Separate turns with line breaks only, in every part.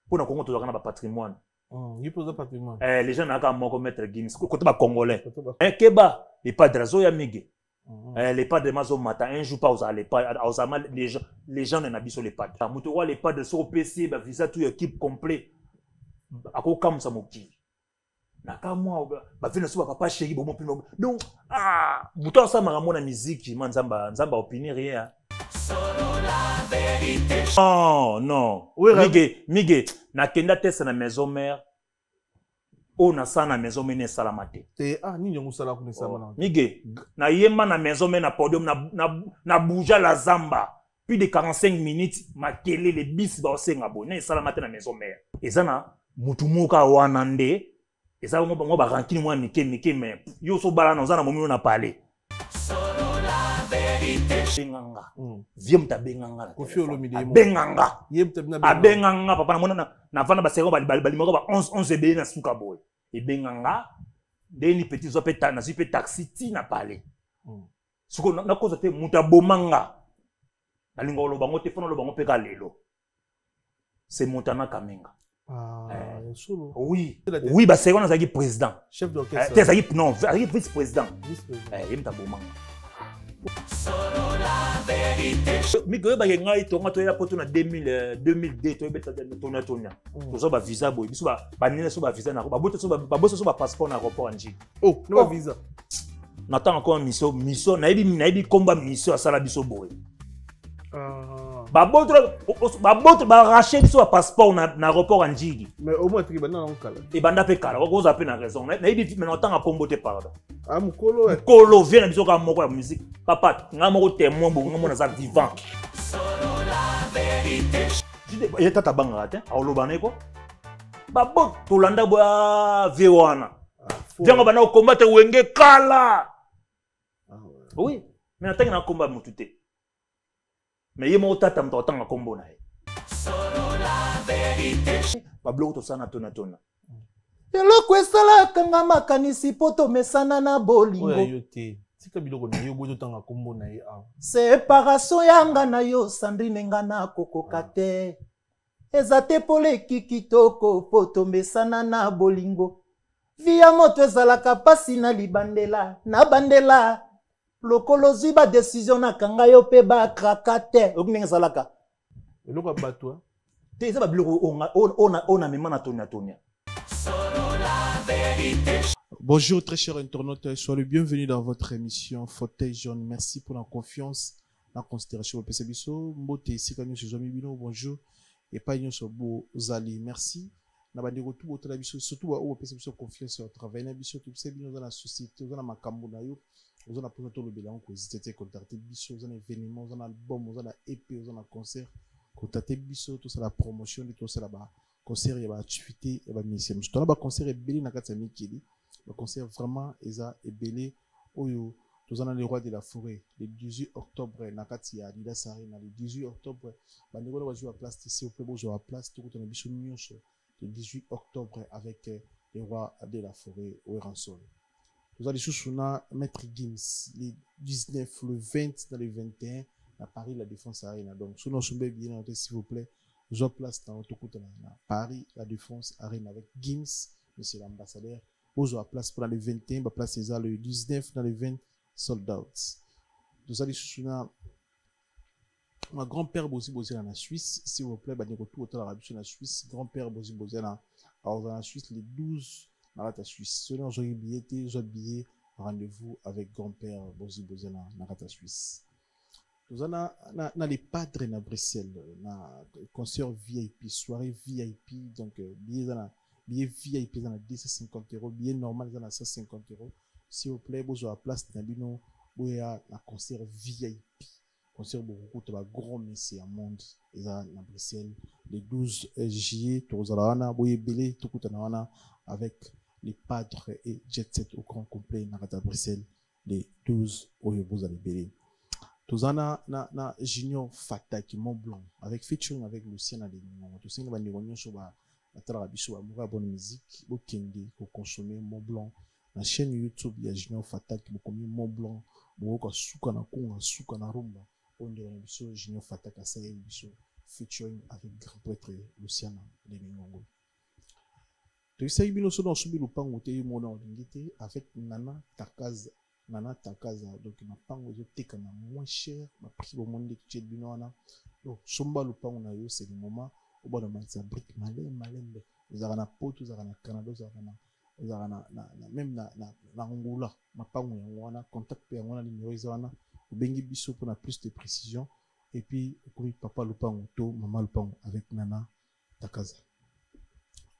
Pour nous, Congo, on a un patrimoine.
Il pose un patrimoine.
Les gens n'ont qu'à mettre Gims. Côté Congolais. Keba, les padres, Zoya Miguel. Les padres de Mazo Mata, un jour pas aux les gens n'ont pas sur les padres. Moutoua, les padres sont au PC, visa tout équipe complet. À quoi comme ça, mon petit? Nakamwa, vina souba papa chéri, bon, mon donc, Moutoua, ça m'a ramené la musique, man, Zamba opinion rien. Oh non.
Oui,
Miguel, na kenda test na maison mère. On a ça na maison mère salamate.
Ni nyongo sala kuna sama.
Miguel, na yema na maison mère na podium na bouger la zamba. Plus de 45 minutes, ma télé les bis ba osenga bo. Na salamate na maison mère. Ezana mutumuka wanande. Ezana ngo ba rankini mwa mike mais yo so bala na zana momi na parler. Benganga. Viens ta benganga.
Kofi Olomide mo.
Benganga.
Benganga.
Benganga papa na mona na vana ba seko bali moko ba 11 be na suka boy. Et benganga deni petit zo peta na sipe taxi ti na parler. Suko na cause te muta bomanga. Na lingo lo bango te fona lo bango pe ka lelo. C'est Montana Kamenga.
Solo.
Oui. Oui, bah c'est on a zaki président.
Chef d'orchestre.
T'es zaki non, vice-président. Vice-président. Il me ta bomanga. Miko ba ngai tonga to ya poto na 2002 to beta tonya to so ba visa boy biso ba nene so ba visa na ba boto so ba passeport na aéroport anji
no ba visa
na tanga ko mission na ibi komba mission asala biso boy ba boto ba racheter biso ba passeport na aéroport anji
mais au moins tu bana na kala
e banda pe kala ko za pe na raison na ibi mais na tanga kombo te pardon
mukolo
vient na biso ka moko ya musique papa nga moko témoin bo nga mona za vivant il tata banga te awoloba neko babo tolanda ba vewana vient bana ko combattre wenge kala oui mais natanga na combat mutu te mais yemo tata mto tanga kombo na ye Pablo to sana tona eloko esalaka nga makanisi po tomesana na bolingo separation yanga na yo Sandrine nga na kokoka te eza te poleki kitoko po tomesana na bolingo vi ya moto ezalaka pasi na libandela na bandela lokolo zwi ba décision na kanga yo pe ba kraka te okundenge ezalaka
eloko bato
te eza babiloko ona mema na tonia.
Bonjour très chers internautes, soyez le bienvenu dans votre émission Fauteuil jaune. Merci pour la confiance, la considération au PCBiso. Mbote ici quand nous sommes bonjour et pas nous sommes beaux zali. Merci. Na bandi retour au télévision surtout au PCBiso confiance au travail na biso tout c'est bien dans la société, dans la makambo na yo, dans la présenter le bilan ko c'était contacter biso dans événement, dans album, dans EP, dans concert, contacter biso tout ça la promotion de tout ça là-bas. Concert et activité et mission. Je donne un concert et belé na kati mikili. Le concert vraiment eza et belé oyo tous les rois de la forêt le 18 octobre na kati ya Adidas Arena le 18 octobre bandeko va jouer à place ici au Pebo jouer à place tout on a biso nyonso le 18 octobre avec les rois de la forêt au Ranson. Nous allons sous Maître Gims le 19 le 20 dans le 21 à Paris la Défense Arena. Donc sous nos sombres bien noté s'il vous plaît. Jouer place dans Paris, la Défense Arena avec Gims, monsieur l'ambassadeur. Jouer place pour le 21, place César le 19 dans le 20 sold out. Nous allons soutenir ma grand-père Bosi dans la Suisse, s'il vous plaît, retour au l'Arabie dans la Suisse, grand-père Bosi dans la Suisse le 12 dans la Suisse. Selon j'ai billet, rendez-vous avec grand-père Bosi dans la Suisse. Nous avons les padres à Bruxelles, na concert VIP, soirée VIP, donc billet VIP dans 250 €, billet normal dans 150 €. S'il vous plaît, vous avez la place dans bino, vous avez un concert VIP, concert beaucoup de gros messieurs à monde, à Bruxelles, le 12 juillet, vous avez vous belé tout avec les padres et Jet Set au grand complet à Bruxelles, le 12 vous allez belé. Tozana na Junior Fata qui Mont Blanc avec featuring avec Lucien Adelimon. Tout ça nous va négocer sur la biso amoura bonne musique au Kende pour consommer Mont Blanc. La chaîne YouTube il y a Junior Fata qui beaucoup Mont Blanc beaucoup suka na konga suka na rumba. On dirait biso Junior Fata ka ça biso featuring avec grand prêtre Luciana Lemingongo. Tu sais, il y a un subi le pango te mona olingite avec Nana Takaza. Nana Takaza, donc il m'a pango je te kana moins cher, ma prix au monde de tu es binoana. Donc somba le pango na yo c'est le moment au bas de ma brique malem. Vous avez un pot, vous avez un Canada, vous avez même na Angola, ma pango wana contact pe wana numéro izana. Bengi biso pour plus de précision et puis comme papa Lupango to maman Lupango avec Nana Takaza.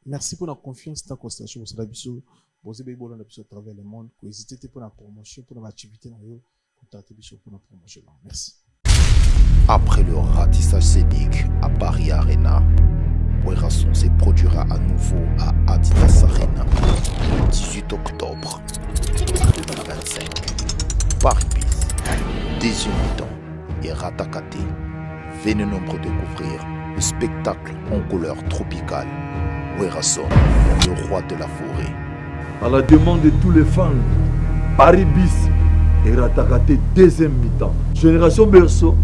Merci pour la confiance dans la constellation pour biso poser bébo dans à travers le monde pour hésiter pour la promotion pour l'activité dans yo contacter biso pour la promotion. Merci.
Après le ratissage scénique à Paris Arena, Werrason se produira à nouveau à Adidas Arena le 18 octobre 2025. Paris Bis, Désioniton et Ratakate. Venez nombreux découvrir le spectacle en couleur tropicale. Werrason, le roi de la forêt.
À la demande de tous les fans, Paris Bis et Ratakate deuxième mi-temps. Génération Berceau,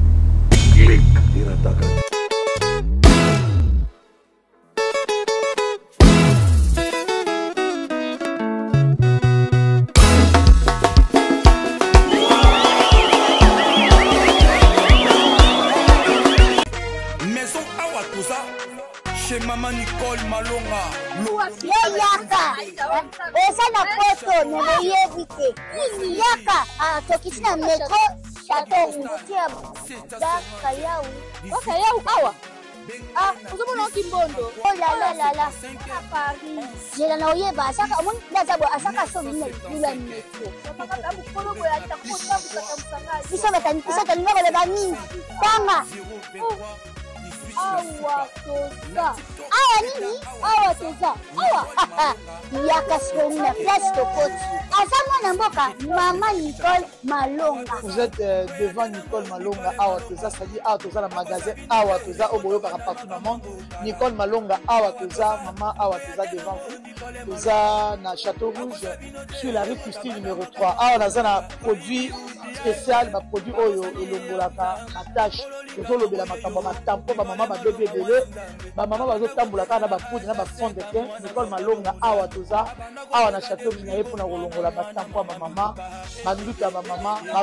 clic et Ratakate.
Maman Nicole Malonga.
Yaka. Esa na poto nemoyebite. Yaka. Tokisina metro chateau mutia. Yaka yau. Waka yau awa. Uzomona kimbondo. Oh la la. Paris. Jela na oyeba asaka omoni ndazabo asaka so minna lula metro. Saka abu kono boya takota busaka. Bisa tani ngaba le bani. Tanga. Awa toza. Awa nini? Awa toza. Awa. Yaka soni na place de côte. Azama mboka Maman Nicole Malonga.
Vous êtes devant Nicole Malonga. Awa toza, c'est-à-dire Awa toza le magasin. Awa toza au boyo partout dans le monde. Nicole Malonga. Awa toza, maman Awa toza devant vous. Toza na Château Rouge sur la rue Custine numéro 3. Awa naza na produit spécial, ma produit oyo elongolaka attache. Tozolo bela makambo matampo ba maman ba bébé belé. Ba maman bazo tambola kana ba poudre na ba fond de teint. Nicole Malonga Awa toza. Awa na Château Rouge na yepo na kolongola batampo ba maman. Banduka ba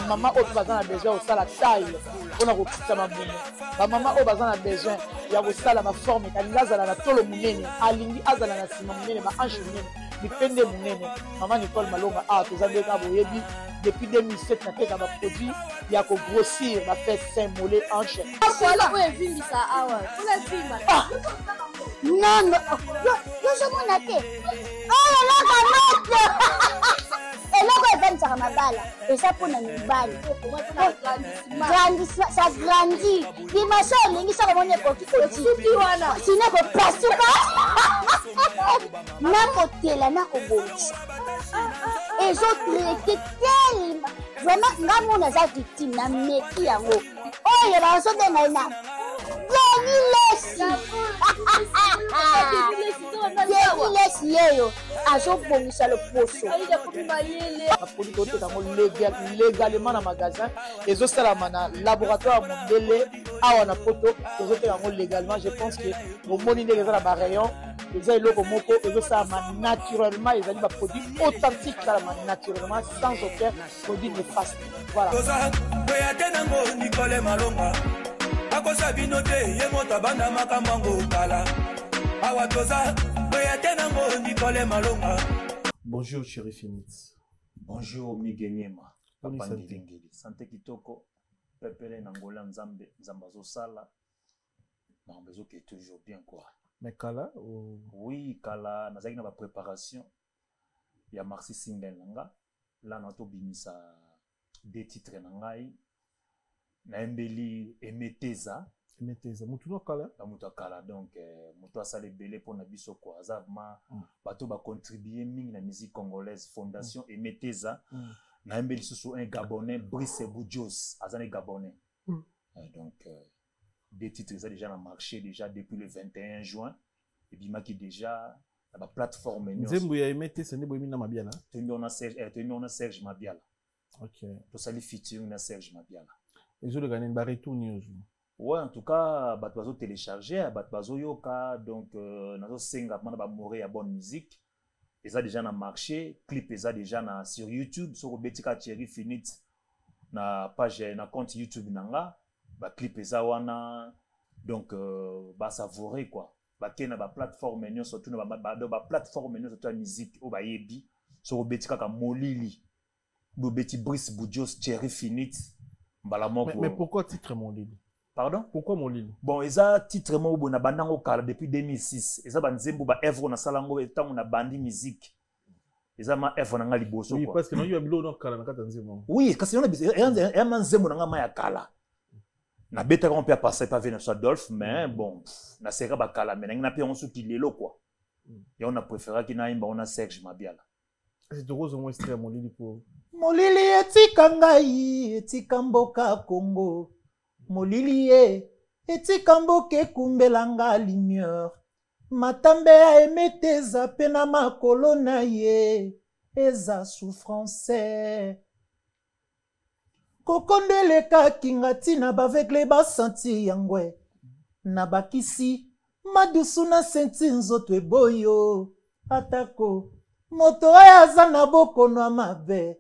maman oyo bazana besoin au sala taille. Pona ko kitsa mamuno. Ba maman oyo bazana besoin ya ko sala ma forme kalinga zala na tolo munene. Alingi azala na sima munene ma hanche munene. Bipende munene. Maman Nicole Malonga Awa toza ndeka boyebi. Depuis 2007, na teka ba produit ya ko grossir ba fait sein mollet hanche.
Voilà, oui, vindi ça awa. Ola vima. Non, yo je mona te. Oh la kamete. Eloko eventa mabala. Esa pona mibali. Grandissement, ça grandit. Dimension lingi ça mona ko kiti. Wana. Sine ko pasuka. Na kotela na ko bonisa. Et je traité tellement. Vraiment, nga mona za victime na meki yango. Oh, il va se donner na. Lesi yeyo. Ajo bongisa le poso.
La produit est légalement dans le magasin. Et zo salama na laboratoire mondele awa na poto. Zo te légalement. Je pense que au moni ndenge za ba rayon. Ils ont le moko, ils ont ça naturellement, ils ont des produits authentiques, naturellement, sans aucun produit néfaste. Voilà.
Bonjour chéri Phoenix.
Bonjour Migeniema. Papa Ngilingili. Santé kitoko. Pepele Nangola Nzambe. Nzambazo Sala. Nambezo qui est toujours bien quoi.
Mais Kala ou...
Oui, Kala, nous avons une préparation. Il y a Marcy Single Nanga. Là, nous avons bimisa des titres Nangai. Naembeli Emeteza.
Emeteza. Moutoua Kala?
La Moutoua Kala. Donc, Moutoua Salé Belé pour Nabiso quoi. Azavma, bateau va contribuer ming la musique congolaise. Fondation Emeteza. Naembeli sous un Gabonais, Brice Boudjos. Azane Gabonais. Donc, des titres ça déjà marché déjà depuis le 21 juin et puis qui déjà la plateforme
Nzembo ya emete ce n'est pas mina mabiala
on a Serge Mabiala.
OK
to sali featuring na Serge Mabiala
et je le gagne ba retour news
Ouais, en tout cas, bato télécharger, bato yoka, donc nazo senga mana ba mourir à bonne musique. Et ça déjà na marché, clip ça déjà na sur YouTube, sur Betika Thierry Finit na page na compte YouTube nanga, ba clip ça wana donc ba savourer quoi. Ba kena ba plateforme nyo surtout na ba plateforme nyo surtout la musique au ba yebi sur Betika ka Molili. Bo Beti Brice Boudjos Thierry Finit mbala moko.
Mais pourquoi titre Molili?
Pardon?
Pourquoi Molili?
Bon, ils ont titre mo bo na bandango kala depuis 2006. Ils ont banzembo ba œuvre na salango etango na bandi musique. Ils ont ma œuvre na ngali boso quoi.
Oui, parce que non yo bilo no kala na kata nzembo.
Oui, parce que on a manzembo na ngama ya kala. Na beta on peut passer pas venir sur Adolphe, mais bon, na sera ba kala mais na pe on sou ki lelo quoi. Et on a préféré qu'il na imba on a Serge Mabiala.
C'est de rose au moins extrait Molili pour
Molili etika ngai etika mboka Congo. Molili etika mboka kumbelanga lumière. Matambe a emeteza pena makolo na ye eza souffrance. Kokondeleka kingati na bavekle basanti yangwe. Na bakisi madusu na senti nzoto eboyo. Atako moto aza na bokono amabe.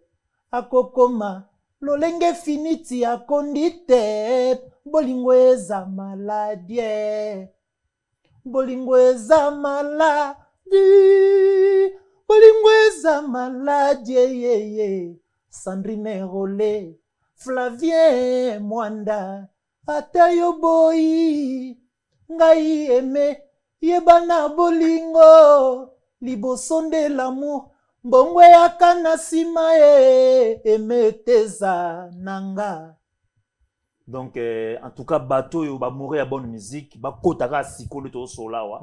Akokoma lolenge finiti akondite. Bolingo eza maladie. Bolingo eza maladi. Bolingo eza maladie yeye. Sandrine Rolé. Flavien Mwanda. Atayo boyi. Ngai eme. Yebana bolingo. Libosonde l'amour. Mbongwe yakana sima emeteza nanga. Donc, en tout cas, bateau yo ba mourir à bonne musique, ba kotaka sikolo to sola wa.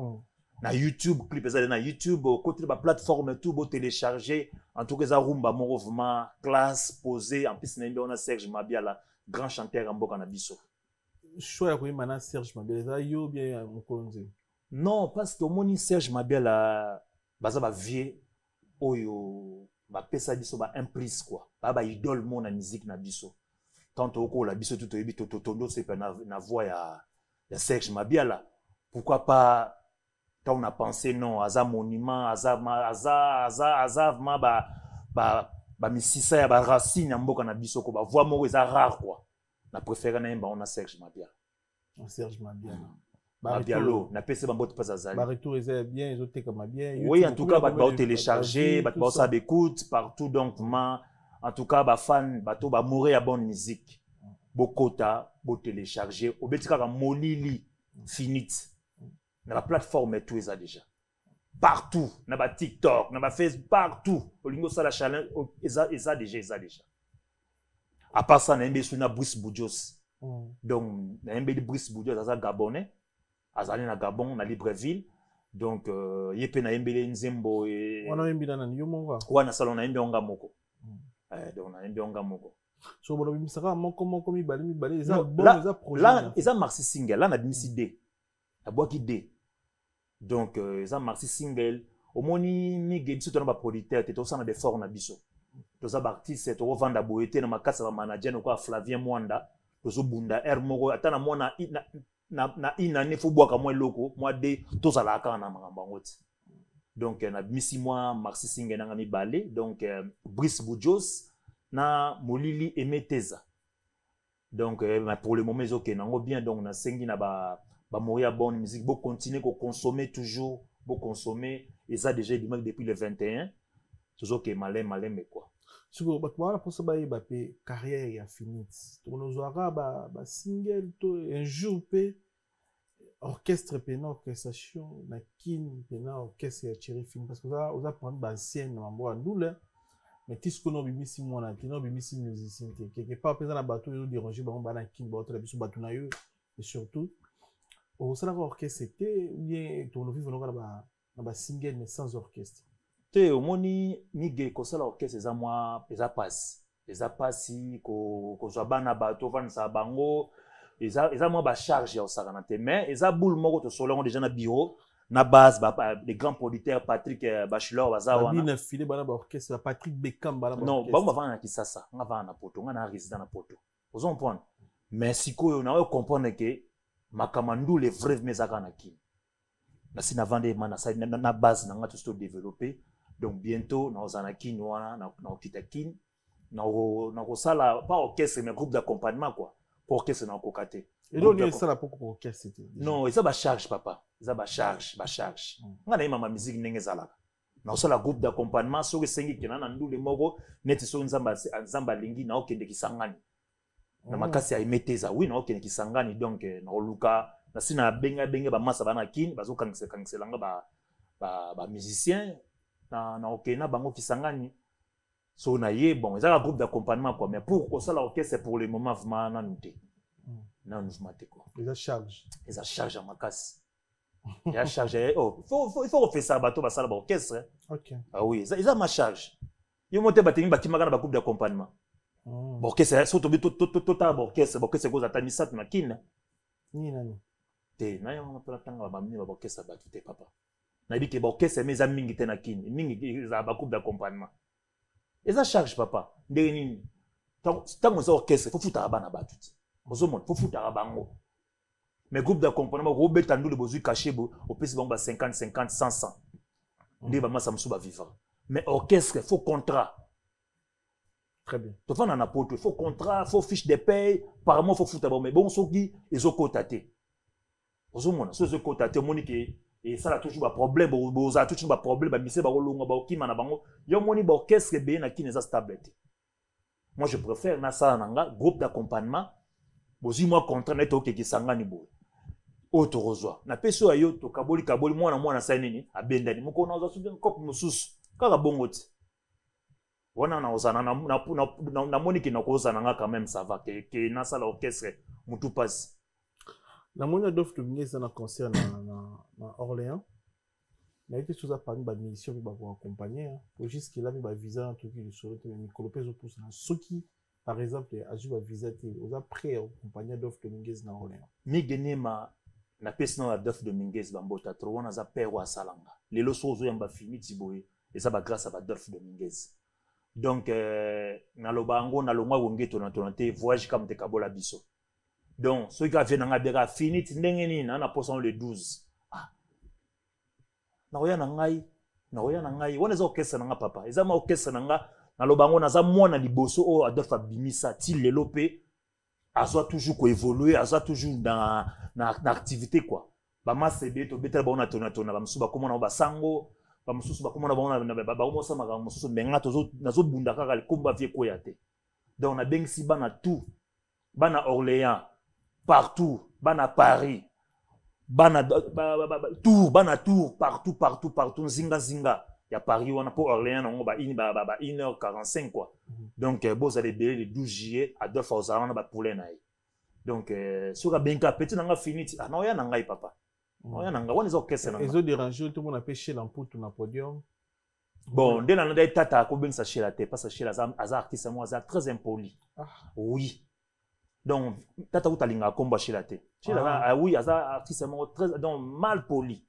Na YouTube, clip ça na YouTube, côté ba plateforme tout bo télécharger. En tout cas, ça rumba mouvement, classe, posé. En plus, on a Serge Mabiala, grand chanteur en boka na biso.
Choix ya koyima Serge Mabiala, yo bien mokonzi.
Non, parce que moni Serge Mabiala, baza ba vieux oyo ba pesa biso ba imprise quoi. Ba idole mon na musique na biso. Tant au la biso tout oyebi totondo c'est pas na voix ya Serge Mabiala. Pourquoi pas quand on a pensé non aza monument aza ma ba misisa ya ba racine ya mboka na biso ko ba voix moko eza rare quoi. Na préféré na yemba on a Serge Mabiala.
Serge Mabiala.
Mabialo na PC bambo pas azali.
Ba retour est bien, ils ont été comme bien.
Oui, en tout cas ba télécharger, ba ça écoute partout donc en tout cas ba fan bato ba mourir à bonne musique. Bokota, bo télécharger, obetika ka Molili Finit. Na la plateforme tout ça déjà. Partout, na ba TikTok, na ba Facebook partout. Olingo ça la challenge ça déjà. À part ça na mbesu na Brice Boudjos. Donc na mbe Brice Boudjos ça gabonais. Azali na Gabon na Libreville. Donc yepe na mbele nzembo e
wana mbila na yomonga.
Wana salon na mbe onga moko. Donc na mbe onga moko.
So bono bimisaka moko mibali eza bon eza projet.
Là eza maxi single là na bimisi D. Na boaki D. Donc eza maxi single omoni mige biso to na ba producteur te to sana de fort na biso. To za ba artiste to vanda boete na makasa ba manager no kwa Flavien Mwanda. To zo bunda R moko atana mona na inane fo boaka moi loko moi de to za la kana makamba ngoti. Donc na bimisi moi maxi single na ngami balé donc Brice Boudjos na Molili Emeteza. Donc pour le moment ils ok nango bien donc na sengi na ba mourir bonne musique bo continuer ko consommer toujours bo consommer et ça déjà depuis le 21 toujours que malin mais quoi.
Sur batwa pour ça ba pe carrière ya finite. To nous aura ba single to un jour pe orchestre pe na orchestration na kin pe na orchestre ya Thierry Finit parce que ça on a prendre ba ancienne na mbo ndule. Mais tout ce qu'on a bimisi mona tino bimisi musicien quelque part pesant na bateau yo déranger ba na king ba la biso bateau na yo et surtout au sein de l'orchestre c'était bien ton vivre na ba single mais sans orchestre
te omoni mige ko sala orchestre za moi eza passe ko zo bana bateau van sa bango eza moi ba charge ya osaka te mais eza boule moko to solo déjà na bureau na base les grands producteurs Patrick Bachelor bazawa
na bina filé bana ba orchestre Patrick Beckham bana ba
non ba va na kisasa nga va na poto nga na résident na poto vous comprenez mais sikoyo na comprendre que makamandu les vrais mezaka na kini na sina vande na base na nga tout développer donc bientôt na ozana kini wana na okita kini na sala pas orchestre mais groupe d'accompagnement quoi pour orchestre na kokate
et donc il ça la pour orchestre
non ça ba charge papa ça ba charge nga na ima ma musique ndenge zalaka na osala groupe d'accompagnement soki sengi kina na ndule moko neti so nzamba lingi na okende kisangani na makasi ya imeteza oui na okende kisangani donc na oluka na sina benga ba masa bana kini bazokangiselanga ba musicien na okena bango kisangani so na ye bon ezala groupe d'accompagnement quoi mais pour ko sala orchestre pour le moment vraiment na nute na nous maté quoi
les
charge à makasi ya charge oh il faut refaire ça bateau ba sala ba orchestre
OK
ah oui ça ma charge yo monter batimi bakimaka na ba groupe d'accompagnement orchestre surtout total orchestre goza tanisat na kina
ni nani
te na yo na tanga ba mini ba orchestre ba tout papa na biki ba orchestre meza mingi te na kini mingi za ba groupe d'accompagnement eza charge papa ndenge nini tango za orchestre faut futa bana ba tout bozo mon faut futa bango mais groupe d'accompagnement robert tandu le bozu caché bo au plus bango ba 50 100 ndi ba masa musuba vivant mais orchestre faut contrat.
Très bien.
Tu vas dans la porte, il faut contrat, il faut fiche de paye, par mois il faut foutre mais bon ceux qui ils ont cotaté. Aux hommes ceux qui cotaté monique et ça a toujours un problème, vous avez toujours un problème, bah mise bah longa bah qui mana bango, yo moni bah orchestre bien na qui n'est pas stable. Moi je préfère na ça nanga groupe d'accompagnement, bozi moi contrat net ok qui sangani bo. Auto rozwa. Na peso ayo to kaboli moi na sa nini abendani. Moko na oza soubi nkop mususu. Kaka bongo ti. Wana na ozana na moniki na kozana nga quand même ça va que na sala orchestre mutu passe.
La mona d'offre de na concert na Orléans. Na été chose à parmi ba mission ba pour accompagner pour jusqu'il a mis ba visa un truc de solo te Nicolas Peso pour ça. Ceux qui par exemple a joué ba visa te oza prêt à accompagner d'offre de Minguez na Orléans.
Migenema na pesa na d'offre de Minguez bambota trop wana za père wa salanga. Lelo sozo yamba fini tiboye et ça ba grâce à ba d'offre de Minguez. Donc na lobango na longwa wongeto na tonate voyage comme te kabola biso. Donc ceux qui viennent nga bega fini ndenge nini na poson le 12. Ah. Na oya na ngai wana za orchestre nga papa. Eza ma orchestre nga na lobango na za mwana liboso o Adolphe Bimisa ti lelo pe azo toujours ko évoluer, azo toujours na activité quoi. Ba masebe to betel ba ona tona ba msuba komo na ba sango ba msusu ba komo na ba ona ba omosa maka msusu menga tozo nazo bunda kaka likomba vie ko yate. Donc na bengsi bana tout bana Orléans partout bana Paris bana tour bana tour partout zinga ya Paris wana pour Orléans on ba 1h45 quoi. Donc vous allez le 12 juillet à 2 fois on ba poulet naï. Donc sur ka benka petit nanga fini ah non ya nanga papa. Oya nanga wana zo kese nanga.
Ils ont dérangé tout le monde a pêché l'ampoule na podium.
Bon, dès la nada tata ko ben sa chez la tête pas sa chez la azar artiste moi azar très impoli. Oui. Donc tata ko talinga komba chez la tête. Chez la oui azar artiste moi très donc mal poli.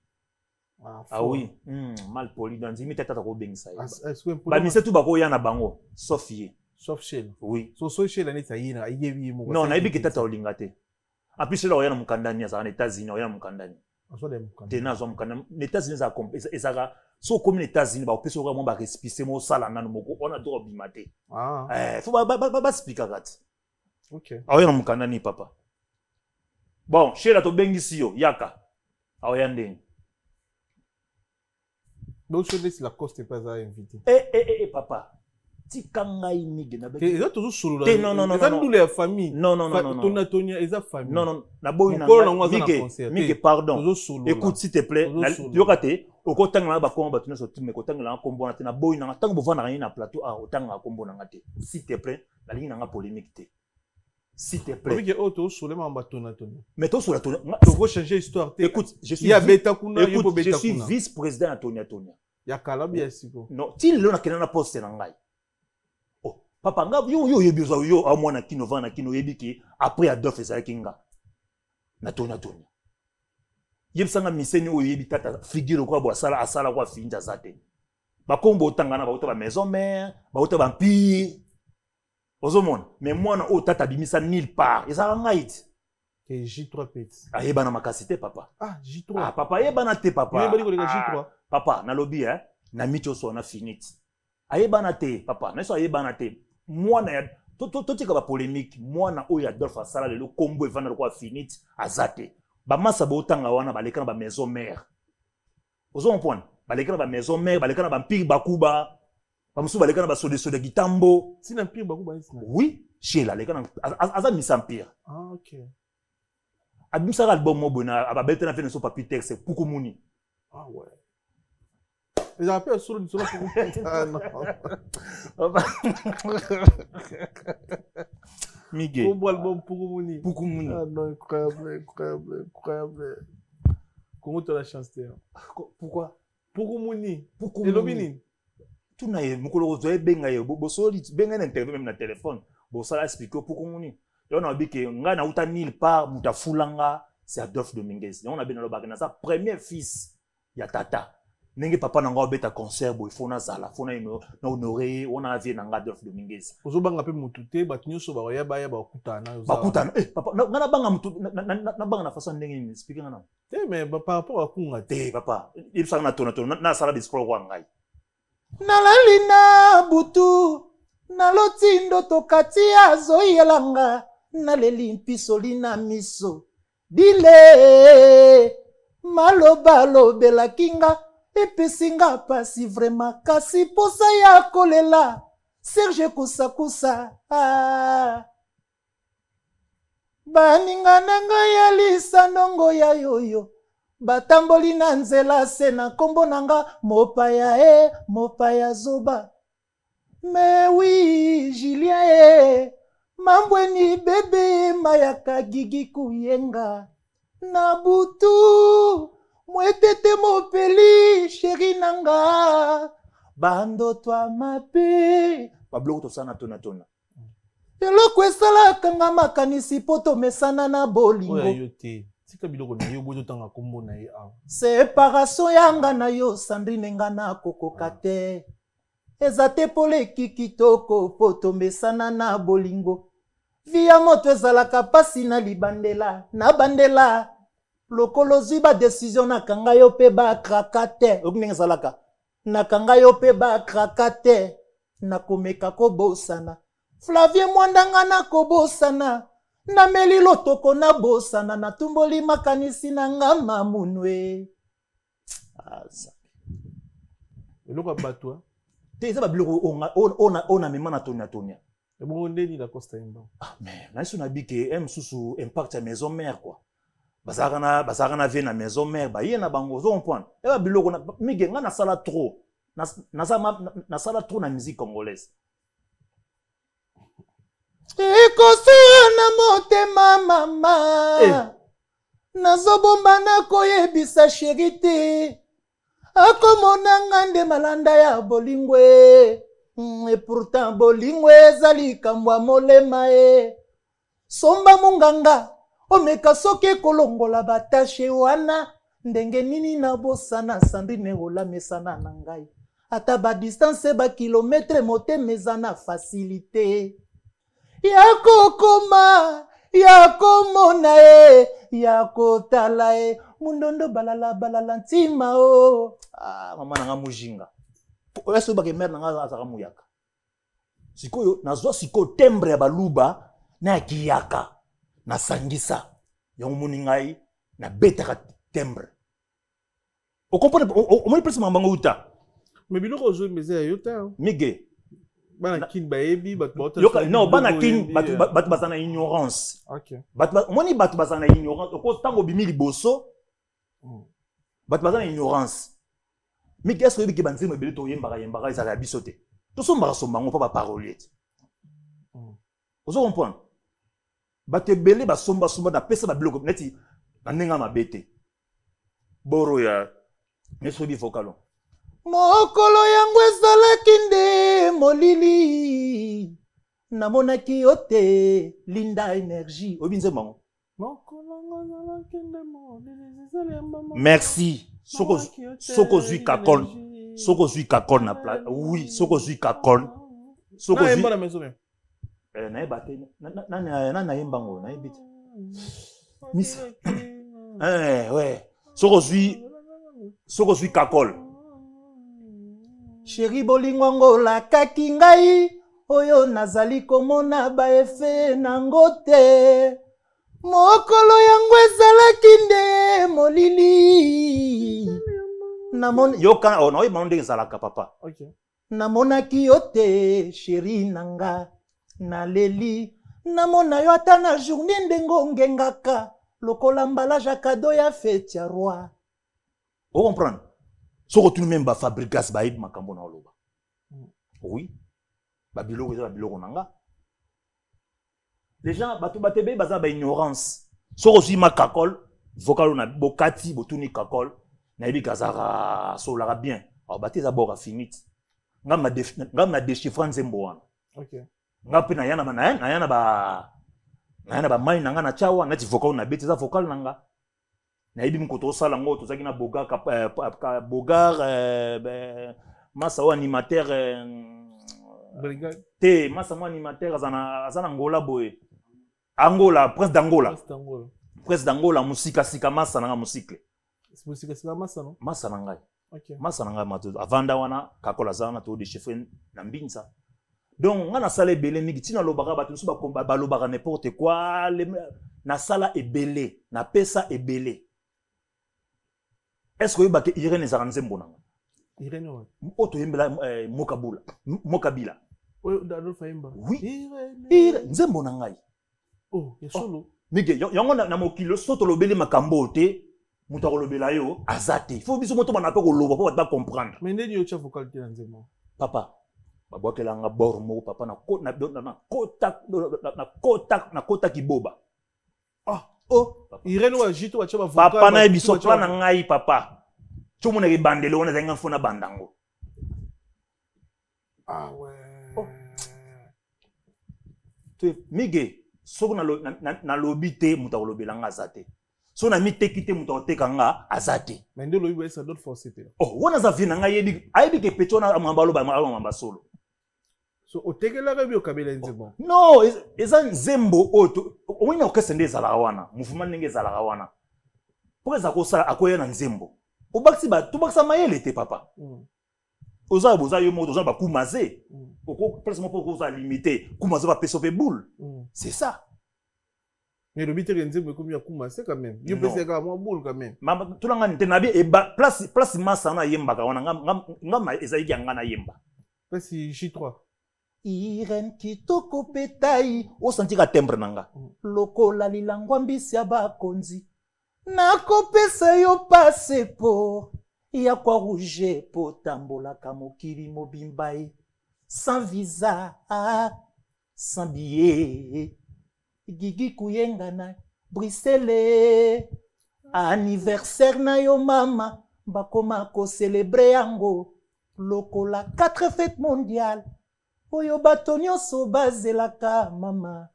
Ah oui, mal poli dans limite tata ko ben ça. Ba mi c'est tout ba ko ya na bango sauf yé.
Sauf chez.
Oui.
So chez la neta yina yebi mo.
Non, na ibi tata olinga te. En plus là oya na mukandani za na États-Unis oya na mukandani. Tena zo mukandani. Les États-Unis za ezaka so comme les États-Unis ba opesa ko mo ba respicer mo sala nanu moko on a droit bimate. Faut ba speaker gat.
OK.
Oya na mukandani papa. Bon, chez la to bengisi yo yaka. Oya ndeni.
Donc je laisse la coste pas à inviter.
Papa. Tikangai mige na
beki. Eza toujours solo
là. Non.
Eza ndule ya famille.
Non.
Tonia eza famille.
Non. Na boyi na mige pardon. Écoute s'il te plaît. Yokate okotanga na ba komba tuna so tume kotanga na kombo na te na boyi na tango bovana na na plateau a otanga kombo na ngate. S'il te plaît, la ligne na polémique te. S'il te plaît.
Mige auto solo ma Tonia.
Mais to solo Tonia.
Tu veux changer histoire.
Écoute, je suis vice-président Antonia.
Ya kalabi ya siko.
Non, ti le na kenana poste na ngai. Oh, papa nga yo yebizo yo amwana kino vana kino yebiki après Adolphe za kinga. Na Tonia. Yebisanga miseni o yebi tata figure kwa bo asala kwa finja zate. Ba kombo tangana ba uta ba maison mère, ba uta ba mpire. Ozomona, mais moi na o tata bimisa nulle part. Ezala ngaiti.
Que J3 Pets.
Ah, yebana makasité, papa.
Ah, J3.
Ah, papa, yebana te, papa.
J3.
Papa, na lobby, hein? Na mitio so na finit. Ah, yebana te, papa. Na so yebana te. Moi, na Toti ka ba polémique, moi na oya Adolphe Asala le combo e vana kwa finit azate. Ba masa ba otanga wana ba lekana ba maison mère. Ozo on point. Ba lekana ba maison mère, ba lekana ba mpiri bakuba. Ba musu ba lekana ba sode gitambo.
Si na mpiri bakuba ni.
Oui, chez la lekana aza misa mpire.
Ah OK.
Abimsa album mo bona aba betena fait so papier texte Pukumuni.
Ah ouais. Les appels sur le ah non.
Miguel.
Bon album Pukumuni.
Pukumuni.
Ah non, incroyable. Comment tu as la chance de
Pourquoi?
Pukumuni. Et Lobini.
Tout na ye mukolo zo benga ye bo soli benga na interview même na téléphone. Bo sala expliquer Pukumuni. On a dit que nga na uta nil par mutafulanga c'est Adolphe Dominguez. On a bien le bagana sa premier fils ya tata. Nenge papa nanga obeta concert boy fona zala fona ino na honoré on a vu nanga Adolphe Dominguez.
Ozo banga pe mutute batinyo so ba ya bakutana.
Bakutana papa na banga mutu na banga na façon ndenge ni speaking na.
Mais par rapport à kunga
te papa il sang na tona na sala discours kwa ngai. Nalalina butu na lotindo tokati azoyelanga na leli mpisoli na miso dile maloba lobela kinga epesinga pasi vraiment kasi posa ya kolela Serge kusakusa baninga nanga ya lisandongo ya yoyo batamboli na nzela se na kombo nanga mopaya zoba mais oui Julien mambweni bebe mayaka gigi kuyenga na butu mwetete mopeli sheri nanga bando twa mape pablo to sana tona eloko esalaka nga makanisi po tomesana na bolingo
tika biloko na yo bozo tanga kombo na ye awa
separation yanga na yo Sandrine nga na kokoka te eza te poleki kitoko po tomesana na bolingo via moto ezalaka pasi na libandela na bandela lokolo zwi ba décision nakanga yo pe bakraka te okundenge ezalaka nakanga yo pe bakraka te nakomeka kobosana Flavie mwandanga nakobosana nameli lotoko nabosana natumboli makanisi na nga mamunwe
eloko batwa
te eza babiloko ona mema na tonia
ebongo ndeni la Costa Imba
mais na iso na bike msusu impact ya maison mère quoi bazalaka na vie na maison mère baye na bango zo comprendre eba biloko na mige nga nasala trop nasala trop na musique congolaise ekosoya na motema mama nazobomba nakoyebisa sheri te akomonanga nde malanda ya bolingwe et pourtant bolingwe ezali likambo ya molema somba munganga omeka soki ekolongola batashe wana ndenge nini nabosana Sandrine olamesana na ngai ata badistance bakilometre motema eza na facilité ya kokoma ya komona ya kotala mundondo balala ntima mama nanga mujinga oyaso bakemere nanga azaka muyaka sikoyo nazwa siko tembre ya baluba na ya kiyaka nasangisa yango moni ngai nabetaka tembre okomprendre omoni presi mambango uta
mais biloko ozo meze ya yota
mige
bana kin bayebi
non bana kin batu bazana ignorance
OK
moni batu bazana ignorance oko tango bimi liboso batu bazana ignorance mige est-ce que biki banzima ebele to yembaka ezala biso te tosombaka sombango mpo baparolier ozo comprendre bato ebele basomba na pesa babiloko neti na ndenge mabe te boro ya nesobi vokalo mokolo yango ezalaki nde molili namonaki yo te linda énergie oyebi nzembo yango merci soko ozwi kakol na place oui soko ozwi kakol soko ozwi nayeba te nayemba ngo nayebi te Miss. Ouais. Soko zui kakol.
Chéri bolingwango la kaki ngai oyo nazali komona ba efe nango te. Mokolo yango ezalaki nde molili. Namona
yoka ono oyi monde ezalaka papa.
Okay. Namonaki yo te chéri nanga naleli. Namona yo ata na journée ndengo ngengaka lokola emballage cadeau ya fête ya roi.
Vous comprenez? Ce que tu même ba fabrikas ba ib makambo na oloba. Oui. Ba biloko eza ba biloko nanga. Les gens batu batebe baza ba ignorance. Ce que tu ma kakol vocal na bokati botuni kakol na ibi kazara solara bien. Alors bati za bora finit. Ngam déchiffrer nzembo wana.
OK.
Ngapi na yana ba mai nanga na chawa na ti vocal na beti za vocal nanga. Na ibi mkoto sala ngo tozaki na bogar masa wa animateur te masa mo animateur azana ngola boye Angola prince d'Angola musika sika masa nanga musikle
musika sika masa no
masa nanga.
OK.
Masa nanga mato avanda wana kakola zana to de chef na mbinza. Donc ngana sala ebele mingi tina lobaka bato so ba lobaka n'importe quoi na sala ebele na pesa ebele. Est-ce que vous avez Irène Zaranzembo?
Irène ouais.
Oto yembela Mokabila.
Oui, Adolphe Aimba.
Oui. Irène Nzembo nangai.
Oh, ya solo.
Mige, yango na mokilo soto lobeli makambo te, muta lobela yo azate. Il faut biso moto bana pe ko loba po ba comprendre.
Mais ndeni yo cha vocal te Nzembo.
Papa, babwakela nga bormo papa na kota kiboba.
Ah. Oh, Irène wa jito wa chaba vocal.
Papa na biso plan na ngai papa. Tumu na bandele ona zenga mfuna bandango.
Ah ouais.
Oh. Tu mige soko na lobité muta lobela nga azate. So na mi tekite muta oteka nga azate.
Mais ndo lobi ça d'autres forces te.
Oh, wana za vina nga yebi ayebi ke petona amambalo ba mamba solo.
So otekela ka bi okabela Nzembo.
No, eza Nzembo oto. Omwina okesende ezala wana, mouvement ndenge ezala wana. Pourquoi ko sala akoya na Nzembo? Obakisi ba tubakisa mayele te papa. Oza boza yo moto oza ba kumaze. Oko presque pour oza limité, kumaze ba peso pe boule. C'est ça.
Mais le bité Nzembo comme ya kumaze quand même. Yo pese ka mo boule quand même.
Mama tulanga nte nabi e place masa na yemba ka wana ngama ezali yanga na yemba.
Place J3.
Irène kitoko petai
osantika timbre nanga
lokola lilangwa mbisi ya bakonzi nakopesa yo passeport ya kwa rouge po tambolaka mokili mobimba sans visa sans billet gigi kuyenga na Bruxelles anniversaire na yo mama bakoma ko célébrer yango lokola 4 fêtes mondiales oyo bato nyonso bazelaka mama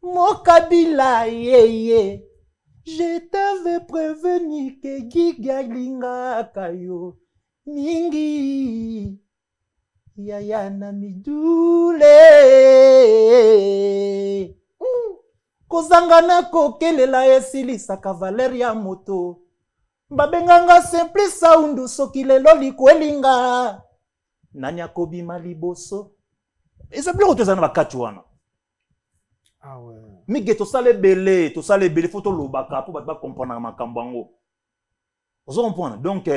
Mokabila yeye. Je t'avais prévenu que Giga lingaka yo mingi yaya na midule kozanga na kokelela esilisaka valeur ya moto babenganga simple sound soki lelo likwelinga nani akobima liboso
eza biloko tozana bakati wana.
Ah ouais.
Mige tosale belé photo lobaka po ba comprendre makambo yango. Vous comprenez? Donc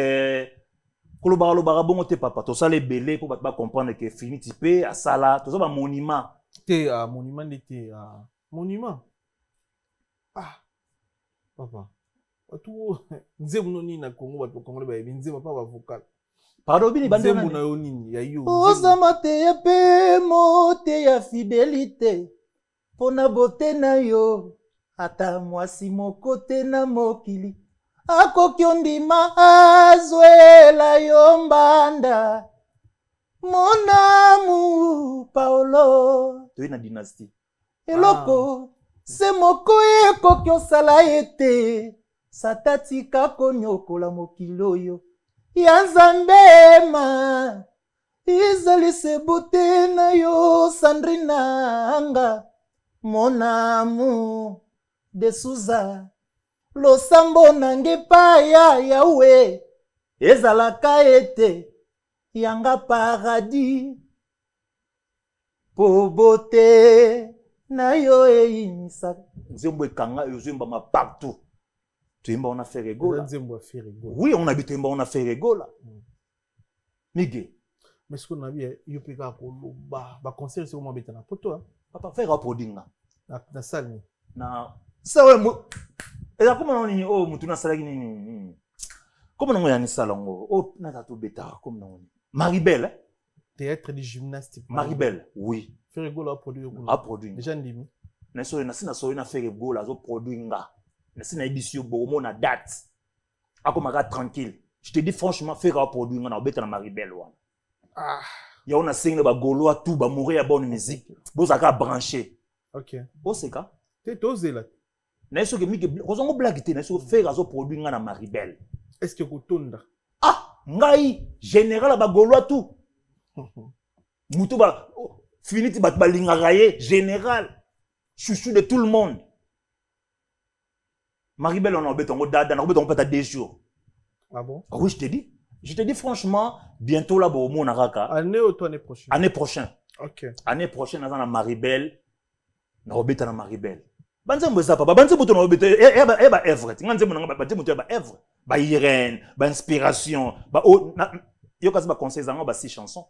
kolobaka bongo te papa tosale belé po ba comprendre que fini tipé à sala toza ba monument.
Te monument n'était monument. Ah. Papa. Tout Nzembo noni na Congo ba Congo ba Nzembo pa ba vocal.
Pardon bini bande
Nzembo na yo nini ya yo.
Ozamate ya pe mote ya fidélité. Pona bote na yo ata mwasi moko te na mokili akoki ondima azwela yo mbanda mon amour Paolo
to na dynastie
eloko se moko ekoki osala ete satatika konyokola mokili oyo ya Nzambema ezali se bote na yo Sandrina anga mon amour de Souza
losambo nange pa ya yawe ezalaka ete yanga paradis po bote na yo eyinisa nzembo ekanga ezombama partout toyemba on a fait rigola oui on habite toyemba on a fait rigola mige
mais ce qu'on a vu yo peka ko ba concert c'est comment betana poto
papa faire apodinga
na salle
na ça ouais eza comment on oh mutu na salaki nini comment on yani salongo oh na tatu beta comme non Maribel
théâtre de gymnastique
Maribel oui
faire rigola
a produit
déjà ndimi
na so na faire rigola zo produit nga na sina édition bomo na date akomaka tranquille je te dis franchement faire un produit nga na beta na Maribel wana
ah
ya on a signé ba golo tout ba mourir à bonne musique bozaka branché
OK
o seka
te tozela
na so ke mike kozongo blague te na so faire zo produit nga na Maribel
est-ce que kotonda
ah ngai général ba golo tout mutu ba finiti ba lingaka ye général chouchou de tout le monde Maribel on a beton dada na beton peut-être 2 jours
ah bon
oui je te dis franchement bientôt là bon mon araka
année ou année prochaine OK
année prochaine dans la Maribel na obeta na Maribel banzembo za papa banzembo to na obeta ba Everett nganzembo na ba banzembo to ba Everett ba Irène ba inspiration ba yo kasi ba conseils zanga ba 6 chansons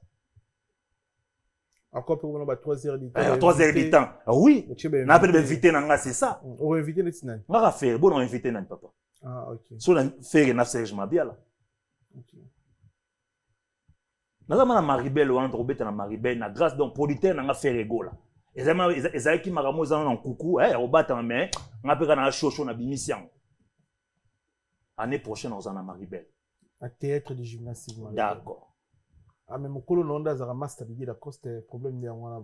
encore pour ba 3 heures du temps
3 heures du temps oui na appelle invité nanga c'est ça
on va inviter les tinani
ngaka faire bon on inviter nani papa
ah OK
so na faire na Serge Mabiala
OK
nazama na Maribel wana robeta na Maribel na grâce donc producteur nanga faire rigola ezali ki makamo ezana na kuku obata mais ngapeka na chocho na bimisian année prochaine on na Maribel
à théâtre de gymnastique
d'accord
ah mais mokolo nonda za master bigi la coste problème ni ngwana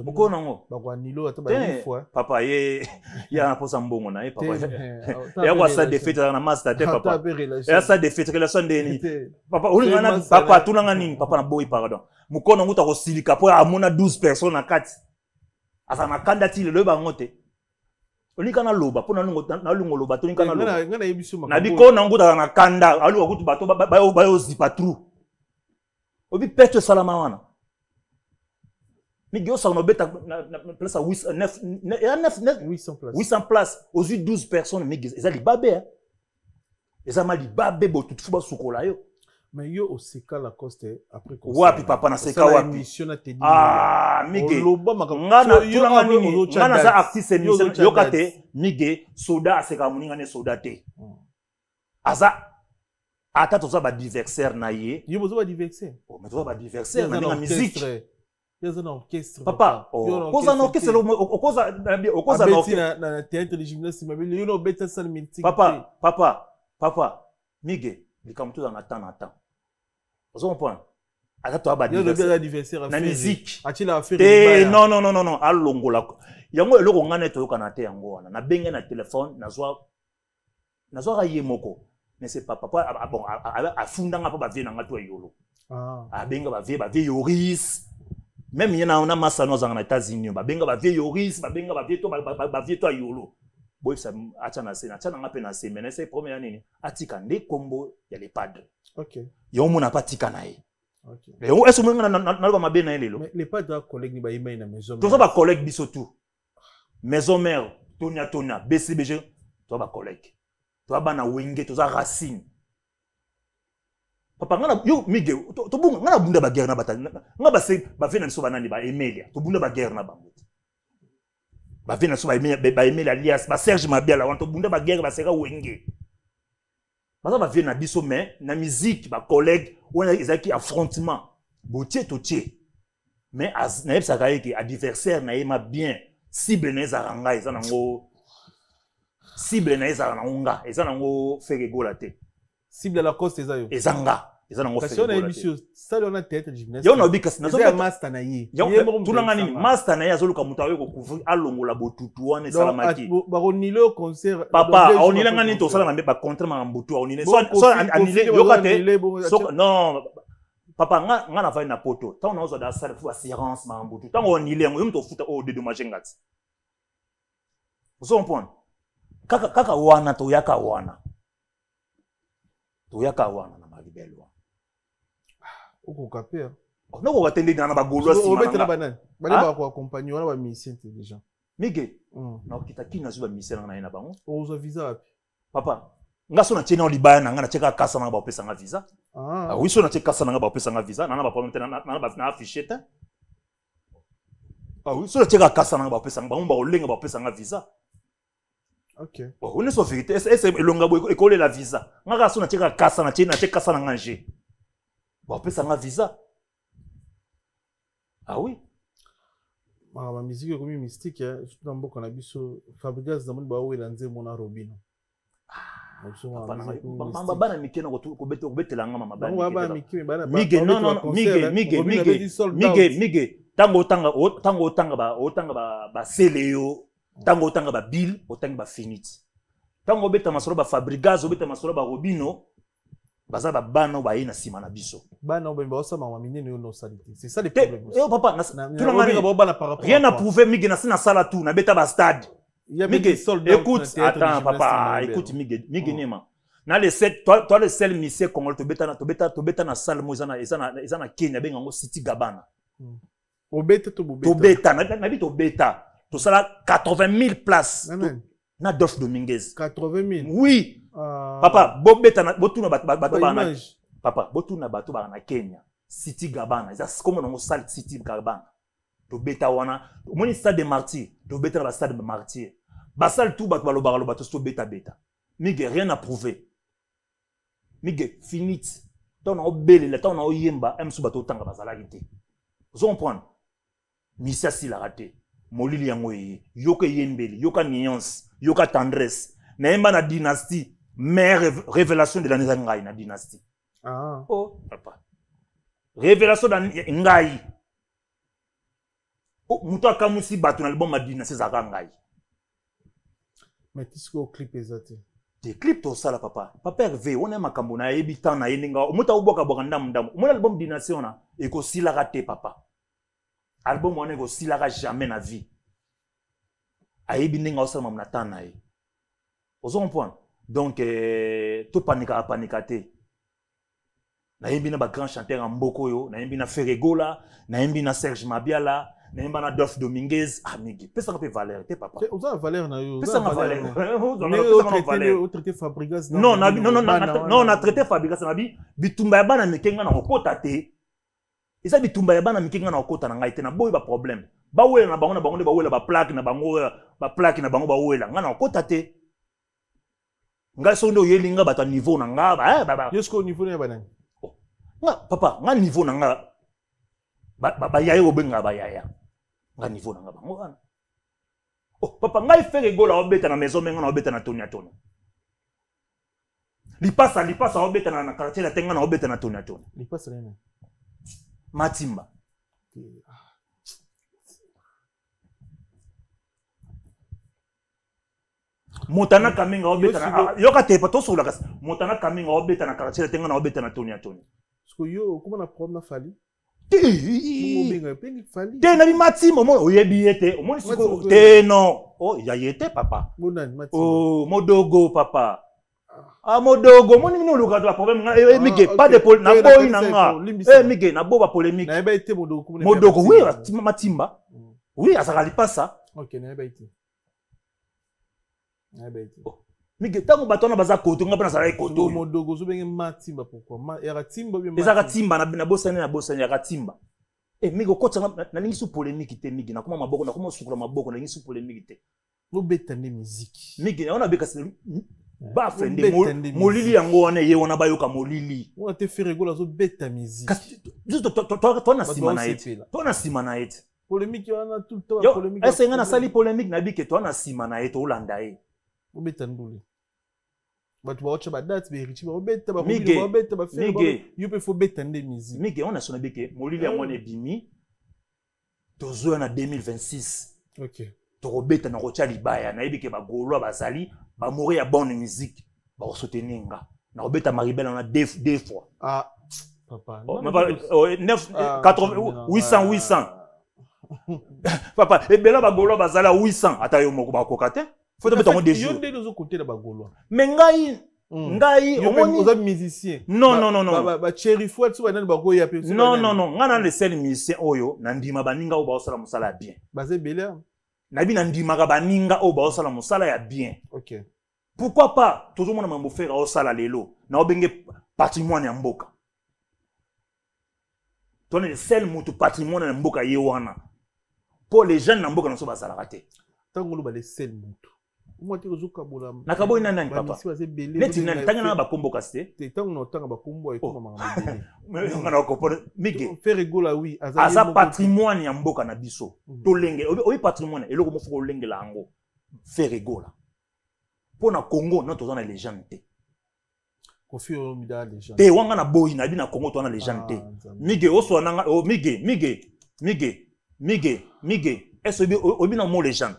mokolo nango
ba kwa nilo ata ba une fois
papa ye ya na posa mbongo na papa ya kwa sa défaite na master te papa ya sa défaite relation ndeni papa ulingana papa tulanga nini papa na boy pardon mokolo nguta ko silika po amona 12 personnes na kati asa na kandati le bango te olikana loba po na lungo loba to likana loba
ngana yebiso
na biko na nguta na kanda alu akutu bato ba yo zipa trou obi pete salama wana migio sa no beta na place 800 places aux 12 personnes migio ezali babe ezama li babe botu fuba sukola yo
mais yo oseka la coste après
wapi papa na seka wapi ah migio ngana tulanga nini ngana za artiste émission yo kate migio soda aseka muninga ne soda te aza ata toza ba diversaire na ye
yo bozo ba diversaire
mais toza ba diversaire na musique
yo za na orchestre
papa okoza na orchestre okoza
na théâtre de gymnastique mais yo no beta salle mythique
papa mige likamto na temps ozo comprendre ata toza ba
diversaire
na musique
atila affaire
non alongola yango eloko ngana toyoka na te yango wana na benga na téléphone nazwa ye moko mais c'est pas papa bon a fundanga pa ba vie na ngato yolo a benga ba vie Yoris même yena on a masano za na États-Unis ba benga ba vie Yoris ba benga ba vie to yolo boy ça acha na sena acha na ngape na semene c'est premier nini atika nde kombo ya les padres
OK
yo mona patika na ye
OK
yo est-ce que na ba mabe na lelo
mais les padres collègues ni ba email na maison
to ba collègue biso tout maison mère tonia BCBG to ba collègue to bana wenge to za racine papa ngana yo mige to bunga ngana bunda ba guerre na batali ngaba se ba vena so banani ba Emilia to bunda ba guerre na bango ba vena so ba Emilia alias ba Serge Mabiala wan to bunda ba guerre ba sera wenge ba vena biso mais na musique ba collègue on ezaki affrontement botier to tier mais na yebsa kaiki adversaire na yema bien cible na za ranga eza nango cible na eza na nga eza nango fere gola te
cible la coste eza yo
ezanga eza nango fere gola
te sala na théâtre gymnastique
yo na obikasi na zo
master na ye
tulanga nini master na ye azoluka mutu ayo ko couvrir alongola botutu wana salamaki
ba ronilo concert
papa onilanga nini to sala na ba contre ma mbutu onile so anile yokate so non papa nga na va na poto tant on a da salle pour assurance ma mbutu tant on ile ngo mto futa o dédommager ngati vous comprenez kaka wana toyaka wana na malibelo
okoka pe
noko batende na bagolo
sima na banane bale ba accompagner wana ba mission déjà
mige na okita kina zuba mission na bango
ozo visa wapi
papa nga so na tiena libaya na nga na cheka kasa na ba opesa nga visa oui so na cheka kasa na nga ba opesa nga visa na ba problème na afficher te oui so na cheka kasa na nga ba opesa nga bango ba olenga ba opesa nga visa.
Ok.
On est sur vérité. Est-ce que l'on a école la visa? On a reçu na kasa na china, na kasa na nganje. Bon, peut ça na visa. Ah oui.
Ma musique comme mystique, surtout dans beaucoup na biso Fabregas dans mon baou elanze mona Robino.
Mamba bana mikena ko betela nga mama bana.
Mamba mikena bana.
Mige. Tango ba seleo. Tango otanga ba bill otanga ba finite tango beta masolo ba Fabregas obeta masolo ba Robino baza ba bana ba ina sima na biso
bana obemba osama wa minene yo no salite c'est ça le problème
papa rien à prouver mige na sina sala tout na beta ba stade mige écoute attends papa écoute mige nema na les 7 toi le seul mission congolais to beta na salle mo ezana Kenya benga ngo City Gabana obeta na bito beta. Tout ça 80 000 places. Na Dolph Dominguez.
80 000.
Oui. Papa, botuna bato bana. Papa, botuna bato bana Kenya. City Gabana. C'est comme on salle City Gabana. To beta wana. Moni stade de Martyrs. To beta la stade de Martyrs. Basal tout bato balobalo bato to beta. Mige rien à prouver. Mige finite. Ton na obele, ton na oyemba, emsu bato tanga bazala gite. Vous comprenez? Misia si la raté. Molili yango yoka yembeli, yoka nuance, yoka tendresse. Naemba na dynastie, meilleure révélation de la ngai na dynastie. Oh, papa. Révélation de ngai. Oh, muto kamusi batu na album ma dynastie za ngai.
Mais qu'est-ce que clip ezate?
Des clips to sala papa. Papa Hervé, on est makambo na yebi tan na yeninga. Muta uboka boka ndam. Mon album dynastie on a et ko sila raté papa. Album on est aussi là jamais na vie. Ayebi ninga osama mnata na ye. Ozo comprendre. Donc tout panikate. Na yembi na ba grand chanteur en mboko yo, na yembi na Ferregola, na yembi na Serge Mabiala, na yembi na Dolph Dominguez, amigi. Pesa pe valeur te papa.
Oza valeur na yo.
Pesa valeur.
On traité Fabregas.
Non, on a traité Fabregas na bi bitumba ya bana mekenga na okota te. Isa bitumba ya bana mikinga na okota na ngai te na boy ba problème. Ba wela na bango ba wela ba plaque na bango ba wela. Nga na okota te. Nga so ndo yelinga bata niveau na nga ba.
Yesko niveau na banani.
Nga papa, nga niveau na nga ba yaya obenga ba yaya. Nga niveau na nga bango wana. Oh papa, nga Ferregola obeta na maison menga na obeta na Tony. Lipasa obeta na quartier la tenga na obeta na Tony.
Lipasa nene.
Matimba. Motana kaminga obeta na yoka te pato sula kas. Motana kaminga obeta na quartier tenga na obeta na Tony.
Sko yo comment na problème na fali?
Te na bi Matimba mo oyebi yete. Omoni siko te no. Oh ya yete papa. Oh modogo papa. Ah modogo moni mino luka to problème mige pas de pol na boy na nga mige na boba polémique
na eba été modogo
oui Matimba oui azakali pas ça
OK na eba été
mige tango bato na baza koto nga pena sala koto
modogo so benge Matimba pourquoi ya Timba bien
ezaka Timba na bosani ya Timba mige kotsa na ningi su polémique te mige na koma maboko na koma sukula maboko na ningi su polémique te
no betane musique
mige on a beka ba fende molili yango wana ye wana bayoka molili
on te Ferregola zo beta musique
juste toi na sima na ete toi na sima na ete
polémique wana tout le temps
polémique est-ce nga na sali polémique na bike toi na sima na ete olanda ye
o beta ndule batu baocha ba date be richi ba beta ba beta ba Ferregola yo pe fo beta nde musique
mige on a sona bike molili yango ne bimi tozo na 2026
OK
torobeta na rocha libaya na yebike ba golwa bazali ba mourir ya bonne musique ba soutenir nga na robeta Maribel on a deux fois
papa
800 papa et bela ba golwa bazala 800 ata yo moko ba kokate
faut te mettre en des jours. Mais ngai
omoni musicien.
Non non non non.
Ba Cherry Fouad so banani bako ya pe.
Non non non, ngana le seul musicien oyo na ndima baninga o ba osala musala bien.
Basé belé.
Na bi na ndima ka baninga o ba osala musala ya bien.
OK.
Pourquoi pas tout le monde mambo faire osala lelo na obenge patrimoine ya mboka. Tone le seul mutu patrimoine ya mboka ye wana. Pour les jeunes na mboka na so basala raté.
Tango lo ba le seul mutu. Moi te kozuka bola.
Nakabo ina nani papa? Neti nani tanga na ba kombo kaste?
Te tango no tanga ba kombo e koma manga belé.
Mais on a compris mige.
Faire rigola oui,
aza patrimoine ya mboka na biso. To lenge, obi patrimoine eloko mo foko lenge la ngo. Faire rigola. Pour na Congo non tozana légende te.
Kofi Olomide légende.
Te wanga na boyi na bi na Congo tozana légende te. Mige oso nanga o mige. Est-ce que obi na mo légende?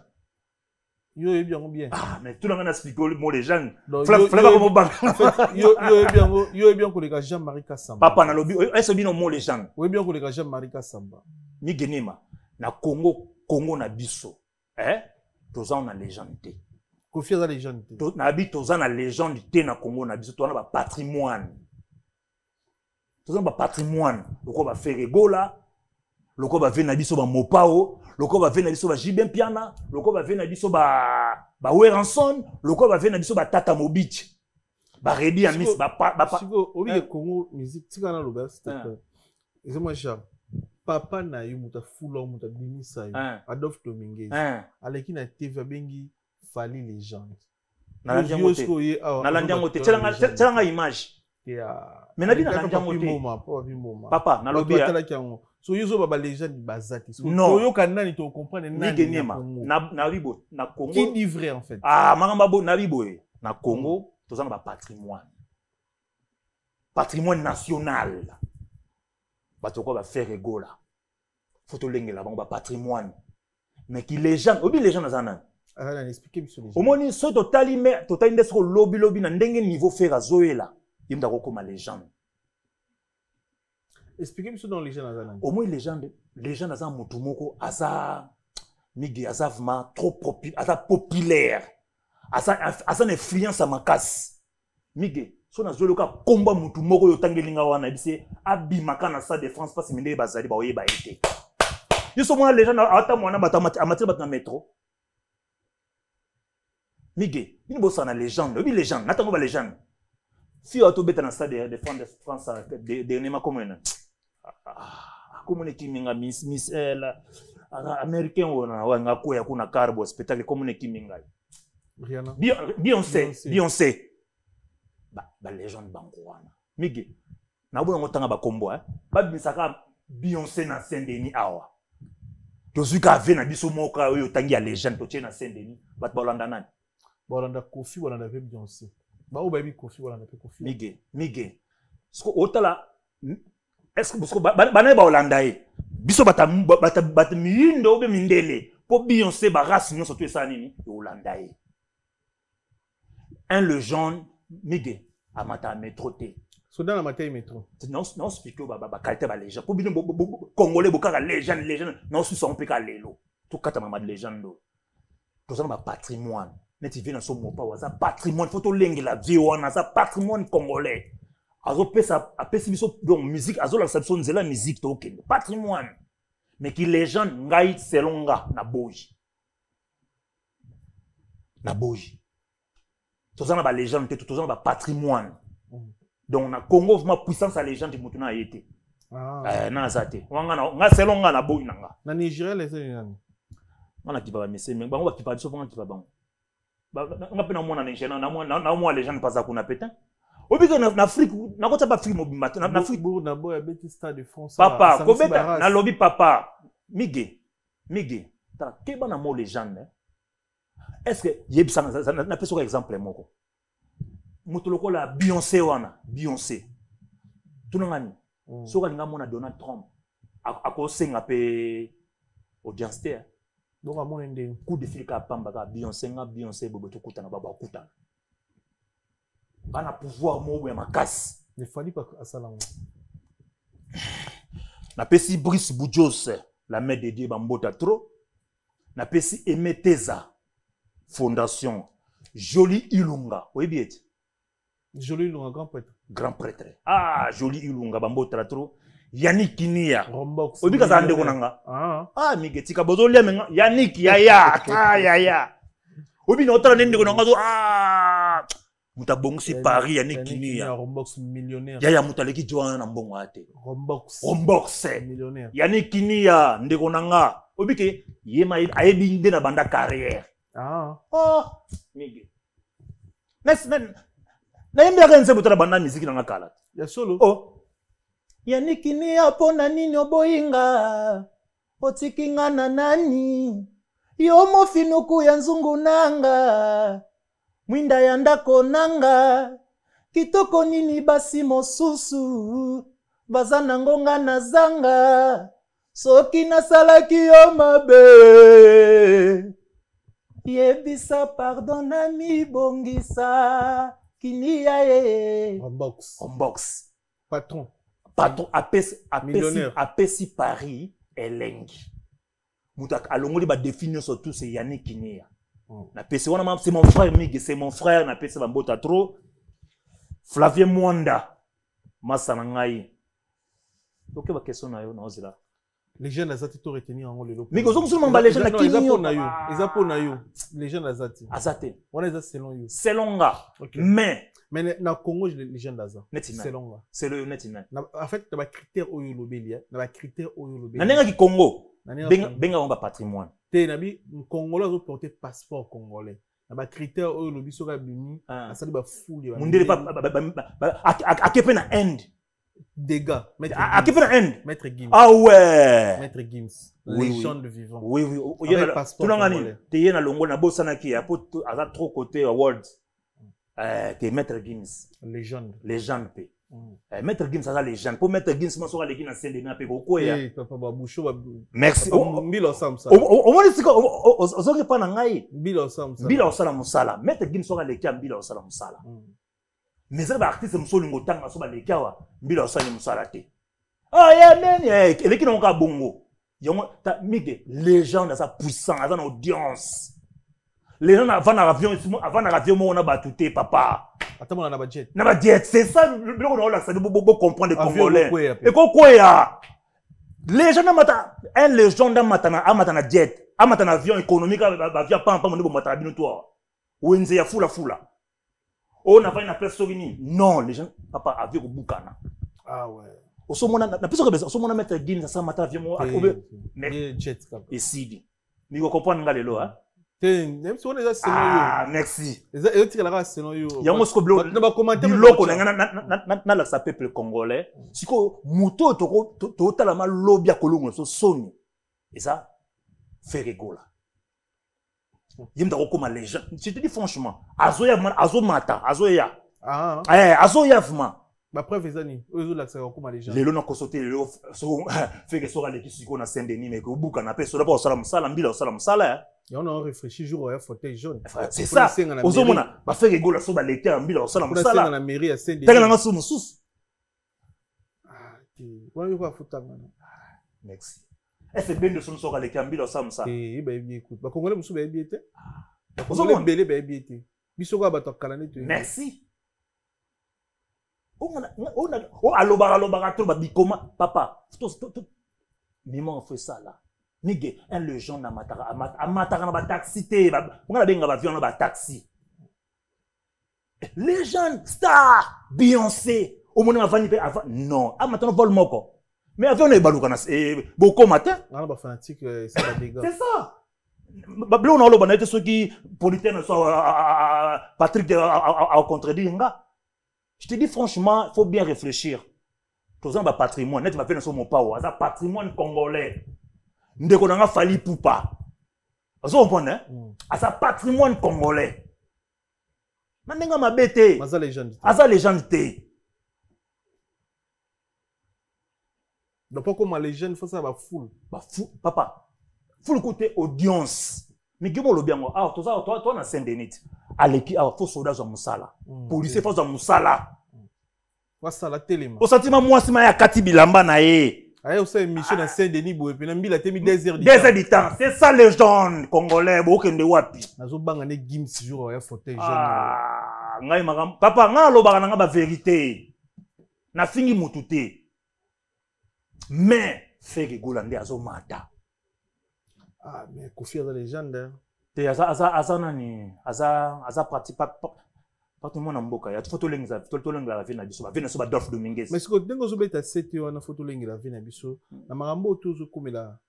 Yo est bien.
Ah mais tout le monde a expliqué le mot légende.
Flava comme banque. En fait, yo est bien ko le Jean-Marie Kassamba.
Papa na lobi est-ce que no mo légende?
Yo est bien ko le Jean-Marie Kassamba.
Mige nima na Congo na biso. Tozana légende te.
Kofi za légende te.
Na bi tozana légende te na Congo na biso tozana ba patrimoine. Tozana ba patrimoine. Loko ba faire rigola. Loko ba vena biso ba mopao. Loko ba vena biso ba Jibem Piana, loko ba vena biso ba Weranson, loko ba vena biso ba Tata Mobich. Ba Redi Amis ba
Siko obi Congo musique tika na loba c'était. Et moi Charles, papa na yo muta fula muta bimisa yo. Adolphe Dominguez. Aleki na TV bengi Fali légende.
Na landiango te tselanga image. Mais na bi na landiango te. Papa na lobi
so yuzo baba légende bazati so
non
yo kanani to comprendre
na ribo na Congo
qui dit vrai en fait
magamba bo na ribo na Congo tozana ba patrimoine national bato ko ba faire rigola photo lengela bango ba patrimoine mais qui légende obi légende azana
na expliquer biso légende
omoni so totali ndesko lobby na ndenge niveau faire azoela yimda ko koma légende.
Expliquez-moi ce dans les gens azana.
Au moins les gens azan mutumoko asa migi asa vraiment trop populaire. Asa une influence à makasi. Migi so na zoloka komba mutumoko yo tangelinga wana bise abimaka na sa défense parce minde bazali ba oyeba été. Yo so mona les gens ata mona amatir bat na métro. Migi, ni bossa na légende, obi légende, natango ba légende. Si auto beta na stade de France dernièrement comme kiminga miss la américain wanga ko ya kuna carbo spectacle comme kiminga
Rihanna
Beyoncé ba légende bangwana mige na bona ngotanga ba kombo ba bisaka Beyoncé na Saint-Denis awa to zuka ve na biso moka oyo tangi ya légende to na Saint-Denis bat bolanda nani
bolanda Kofi bolanda Beyoncé ba o baby Kofi bolanda Kofi
mige sko otala est-ce que parce que bana ba Hollande biso bata mindo be mindele po Beyoncé ba race non surtout ça nini Hollande un légende mige amata métro té
so dans la matin métro
non explique ba qualité ba légende po bino congolais bokaka légende non su son peka lelo to kata mama de légende to ça ba patrimoine neti vient dans son mot pas ça patrimoine faut to lengela vie wana ça patrimoine congolais. Azo pesa apesi biso donc musique azo la sabso nzela musique to okende patrimoine mais qui légende ngai selonga na boyi tozana ba légende te tozana ba patrimoine donc na Congo vraiment puissance à légende mutu na yete na zate wanga na nga selonga na boyi nanga
na Nigeria les nani
ngana kipa ba message mais bango ba kipa biso bango kipa bango nga pe na mona Nigeria na moi légende pas za kuna pétain. Obiga na Afrique na kota ba Afrique mobimba na Afrique
na boya beti stade de France
papa ko beta na lobby papa mige ta keba na mo légende est-ce que yebisa na peso exemple moko mutuloko la Beyoncé tunangani soka linga mona Donald Trump akosenga pe audience te
donc a mona ndenge
coup de fil ka pamba ka Beyoncé bobo to kutana baba kutana bana pouvoir mo ya makasi
ne fallait pas asalango
na pesi Brice Boudjos la mère de Dieu bambota trop na pesi Emeteza
Fondation Joli Ilunga. Oui, bien.
Joli Ilunga, grand prêtre.
Grand prêtre. Ah, Joli Ilunga, bambo tratro. Yannick Kinia.
Rombox.
Oui, bien, ça ande konanga.
Ah,
Miguel, Kabozo Liamenga. Yannick, ya. Ah, ya. Oui, bien, autant d'ende konanga. Ah. Mutabongsi Paris, Yannick Kinia.
Rombox millionnaire.
Ya mutaleki Joan Nambongo ate.
Rombox millionnaire.
Yannick Kinia, ndekonanga. Obike, yema ayebi nde na banda carrière.
Ah.
Oh, Miguel. Na yembe akense butala banda musique na ngakala.
Ya solo.
Oh. Yannick Kinia pona nini oboyinga. Otikinga na nani. Yo mofinuku ya nzungu nanga. Mwinda ya ndako nanga. Kitoko nini basi mosusu. Bazana ngonga na zanga. Soki nasalaki yo mabe. Yebisa pardon na mi bongisa. Kinia ye. Rombox.
Patron.
Apesi Paris elengi. Moutak alongoli ba définir surtout c'est Yannick Kinia. Na PC wana c'est mon frère Miguel, c'est mon frère na PC bambota trop. Flavien Mwanda. Masana ngai. Donc ba question na yo na ozila.
Les jeunes azati to retenir en le.
Mais gozo musulman ba les jeunes na Kinia.
Ils na yo. Les jeunes azati.
Azate.
On est selon you.
Selon nga. Mais
na Congo les jeunes d'Aza.
Selon nga. C'est le netina.
En fait, na ba critère oyo lobelia, na ba critère oyo lobelia.
Na nenga ki Congo. Benga on ba patrimoine.
Te nabi Congolais ont porté passeport congolais. Na ba critère oyo lobi soka bimi, asali ba foule ba.
Mundele pa akepe na end.
Dégâts.
Akepe na end.
Maître Gims.
Ah ouais.
Maître Gims. Légende vivant.
Oui. Tu n'as ngani. Te yena longo na bosana ki apo aza trop côté world. Te Maître Gims. Légende pe. Maître Gims ça légende. Pour Maître Gims moi sera l'équipe na Saint-Denis pe ko ya.
Papa Baboucho.
Merci.
Mbilo sam ça.
Au moins c'est ozoke pa na ngai.
Mbilo sam ça.
Mbilo sala musala. Maître Gims sera l'équipe mbilo sala musala. Mais ça ba artiste musolingo tanga so ba l'équipe wa mbilo sala musala te. Ah ya neni eleki na ka bongo. Yongo ta Miguel légende à sa puissance à son audience. Les gens avant l'avion, on a battu papa.
Attends, on a un jet.
Na jet, c'est ça le on a ça pour comprendre les Congolais. Et quoi ya? Les gens n'amata un légende amatana jet, amatana avion économique avion pas mon matana bino toi. Wenze ya fula. On a pas une personne non, les gens papa avion bukana.
Ah ouais.
Au somona na piso que au somona mettre guine ça mata avion
mais jet
et sidi. Mais vous comprenez ngalelo hein?
Même si on est selon
ah, merci.
Et tu la selon you.
Il y a un mot na la peuple congolais. Si ko muto to talama lobia kolongo so soni. Et ça fait rigoler. Yimta ko comme légende. Je te dis franchement, azoya azoya.
Ah.
Azoya vraiment.
Ma preuve ezani, ozo la sera comme légende.
Lelo na ko sauter lelo so fait que sera l'équipe siko na Saint-Denis mais ko buka na pe so pas sala musala mbila sala musala.
Et on a réfléchi jour au fauteuil jaune.
C'est ça. Ozomona ba faire rigoler so ba l'équipe mbila sala musala.
Dans la mairie à Saint-Denis.
Tanga na so mususu.
Ah, ouais quoi futanga.
Merci. Est-ce bien de son sera l'équipe mbila sala musala.
Eh ben écoute, ba congolais musu ba biété. Ba congolais belé ba biété. Biso ko ba to kalane to.
Merci. On a l'obara trop bikoma papa mimon fait ça là nige un légende amatara na ba taxi te on a benga ba avion na ba taxi légende star Beyoncé au moment avant non amatana vol moko mais avion na baluka na beaucoup matin
on ba fanatique c'est la dégâts
c'est ça bablo na lo banete ceux qui politaire soit Patrick a contredire nga. Je te dis franchement, il faut bien réfléchir. Tous un patrimoine, net va faire sur mon power, ça patrimoine congolais. Ndeko nanga fali poupa. Vous comprenez hein? Ça patrimoine congolais. Nandenga mabete.
Asa légende.
Asa légende té.
Donc pas comme légende, faut ça ba foule.
Ba fou papa. Foule côté audience. Mais gimo lo biango. Ah toi na Saint-Denis. Aleki a faut soldat za musala. Policier faut za musala.
Wasala telema.
Au sentiment moi sima ya kati bilamba na ye.
Aïe, vous savez, mission à Saint-Denis, vous avez mis la télé 2 heures
du temps. C'est ça les jeunes congolais. Beaucoup de wapi.
Nazo bangane Gims jour à fauteuil jeune.
Ah, ngai magam. Papa, nga lo banga nga ba vérité. Na fingi mutute. Mais fait Golande azo mata.
Ah, mais Kofi a la légende.
Te aza nani, aza pratique pas tout le monde en boka. Il y a photo lenga la vie na biso. Vie na so ba Dolph Dominguez.
Mais ce que dengo zo beta 7 na photo lenga la vie na biso. Na marambo tozo komela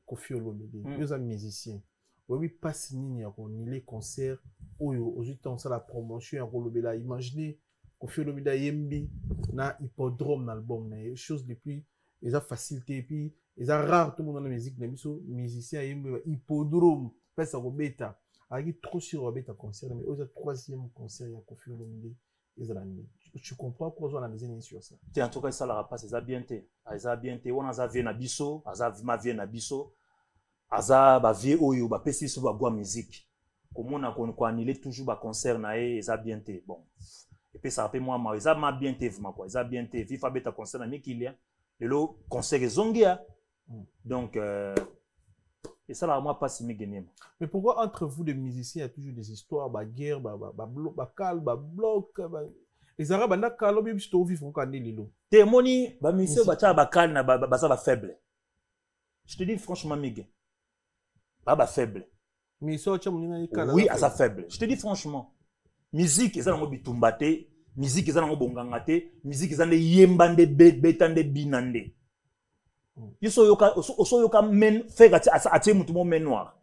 Kofi Olomide. Deux amis musiciens. Oui, passe nini ya ko ni les concerts oyo ozuta ça la promotion ya ko lobela. Imaginez Kofi Olomide yembi na hippodrome na album na chose depuis ils a facilité puis ils a rare tout le monde dans la musique na biso musicien yembi hippodrome pesa ko beta. Avec trop sur beta concert mais au troisième concert il y a Kofi Olomide tu comprends quoi on a des sur ça
en tout cas ça la passe ça bien té on a vie na biso ma vie na biso aza ba vie oyo ba pesi so ba bois musique comme on a ko annuler toujours ba concert na ça bien té bon et puis ça rappelle moi ça m'a bien té vraiment quoi ça bien té vifa beta concert na mikilia le concert zongia donc et ça là moi pas si méganem.
Mais pourquoi entre vous les musiciens il y a toujours des histoires ba guerre ba cal ba bloc les arabes banda kalo bi sto vivre quand lilo
te moni ba musicien ba cha ba cal na ba ça ba faible. Je te dis franchement mige ba faible.
Mais ça cha moni na kala
oui à sa faible. Je te dis franchement musique eza ngo bitumbate musique eza ngo bongangate musique eza nde yembande betande binande. Yoso yoka men faire atie mutu mo men noir.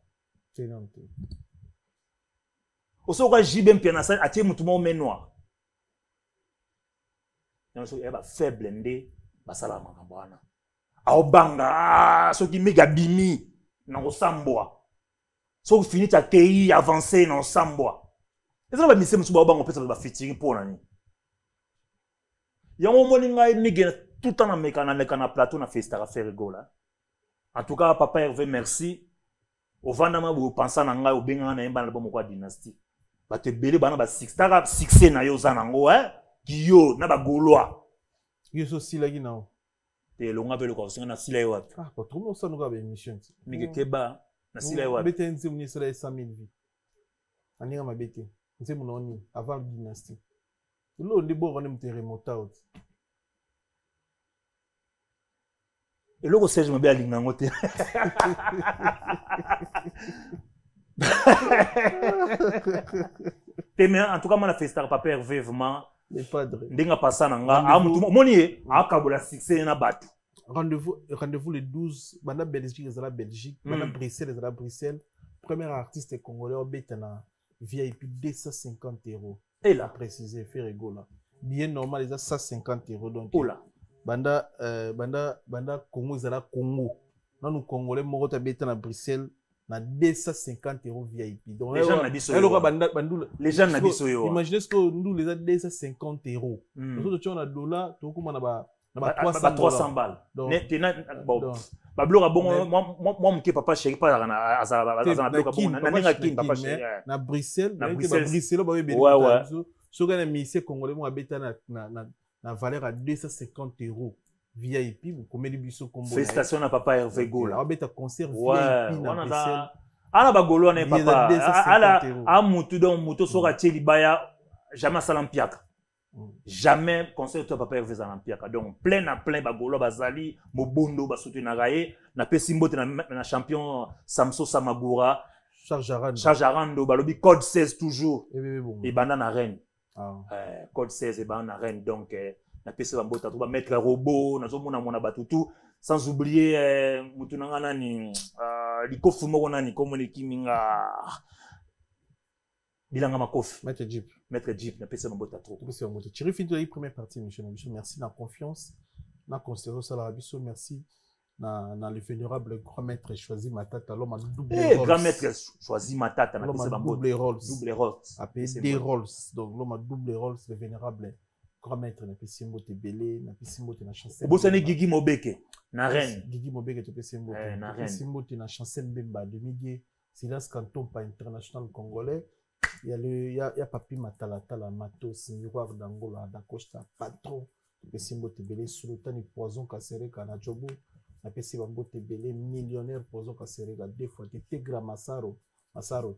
Oso yoka jibem piana sa atie mutu mo men noir. Yoso yaba faible nde basala makambo wana. Aobanga soki mega bimi na osambwa. Soki fini ta TI avancer na osambwa. Ezala ba mise mutu ba bango pesa ba featuring pour nani. Yango moninga mige tout le temps na plateau na festival faire rigolo. En tout cas papa Hervé merci. Au vandama vous pensez na ngai obenga na yemba na bomo kwa dynastie. Ba te belé bana ba succès na yo zanango ki yo na ba goloa.
Yo so sila gi na.
Te longa velo ko singa na sila yo.
Ah pas trop no ça no ga ba émission.
Mike keba na sila yo.
Bete nzi munye sala 100,000 vies. Aninga mabete. Nzi munoni avant dynastie. Lo ndi bo on me remonta out.
Et le Serge m'a bien aligné en côté. En tout cas, moi, la festa papa Hervé vraiment.
Les padres.
Ndinga passa nanga. Ah, moni, ah, kabola succès na batu.
Rendez-vous le 12. Bana Belgique, c'est la Belgique. Bana Bruxelles, c'est la Bruxelles. Premier artiste congolais au bétana VIP 250 €.
Et là,
préciser, fait rigolo. Bien normal, ils ont 150 € donc.
Oh là.
Banda Congo zala Congo. Non nous Congolais moko ta beta na Bruxelles na 250 € VIP. Donc
les gens n'habitent les gens n'habitent yo.
Imaginez ce que nous les a 250 €. Nous tu on a dollar, to kuma na ba
300 balles. Bon. Ba bloka bon moi mon papa chéri pas na azala bloka bon na ninga kin papa chéri.
Na Bruxelles, ba Bruxelles ba be.
Ouais.
So kana ministère congolais mo beta na valeur à 250 € VIP vous commettez biso combo
félicitations à papa Hervé Gola
on beta concert VIP na Bruxelles
ana ba golo na papa ala a mutu don mutu soka teli baya jamais salampiaka jamais concert to papa Hervé salampiaka donc plein ba golo bazali mobondo ba soutenir raye na pesi mbote na champion Samso Samagura Charles Arando balobi code 16 toujours et banda na reine. Code 16 et ben reine donc na pese ba mbota to ba mettre robot na zo mona batutu sans oublier mutunanga nani likofu moko nani comme les kiminga bilanga makofi
mettre jeep
na pese ba mbota trop
pese ba mbota tiri fin de la première partie monsieur merci na confiance na considération ça la biso merci na le vénérable grand maître choisi Matata l'homme à double rôle.
Grand maître choisi Matata na
pese ba double rôle
appelé
des rôles donc l'homme à double rôle le vénérable grand maître na pesi mbote belé na pesi mbote na chancel
bosane Gigi Mobeke na reine
Gigi Mobeke to pesi mbote
na reine
pesi mbote na chancel Mbemba demi-dieu Silas Canton pas international congolais il y a Papi Matala Matos miroir d'Angola da Costa patron to pesi mbote belé Sultani Poison Kasereka na Jobo na pesi bango tebele millionnaire pozo kasereka deux fois Tegra Masaro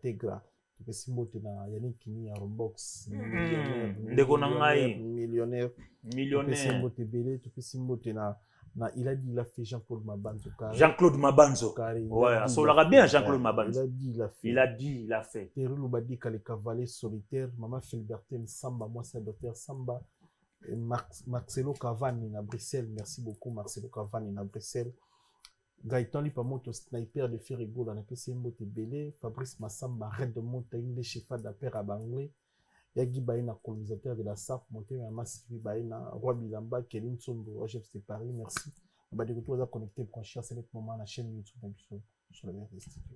Tegra pesi mbote na Yannick Kini ya Rombox
ndeko na ngai
millionnaire pesi mbote bele pesi mbote na il a dit il a fait Jean-Claude Mabanzo
Jean-Claude Mabanzo ouais asolaka bien Jean-Claude Mabanzo
il a dit
il a fait
Terry Lubadika les cavaliers solitaires Maman Philbertine Samba moi c'est docteur Samba Marcelo Cavani na Bruxelles merci beaucoup Marcelo Cavani na Bruxelles Gaëtan Lipamoto sniper de Ferrigo na pesi mbote bele Fabrice Massamba Red de Montagne les chefs d'affaires à Banglé Yagi Baïna, colonisateur de la SAP, monté à Massivi Baïna, Roi Bilamba, Kéline Sombo, chef de Paris, merci. On va dire connecté pour chercher à ce moment la chaîne YouTube sur la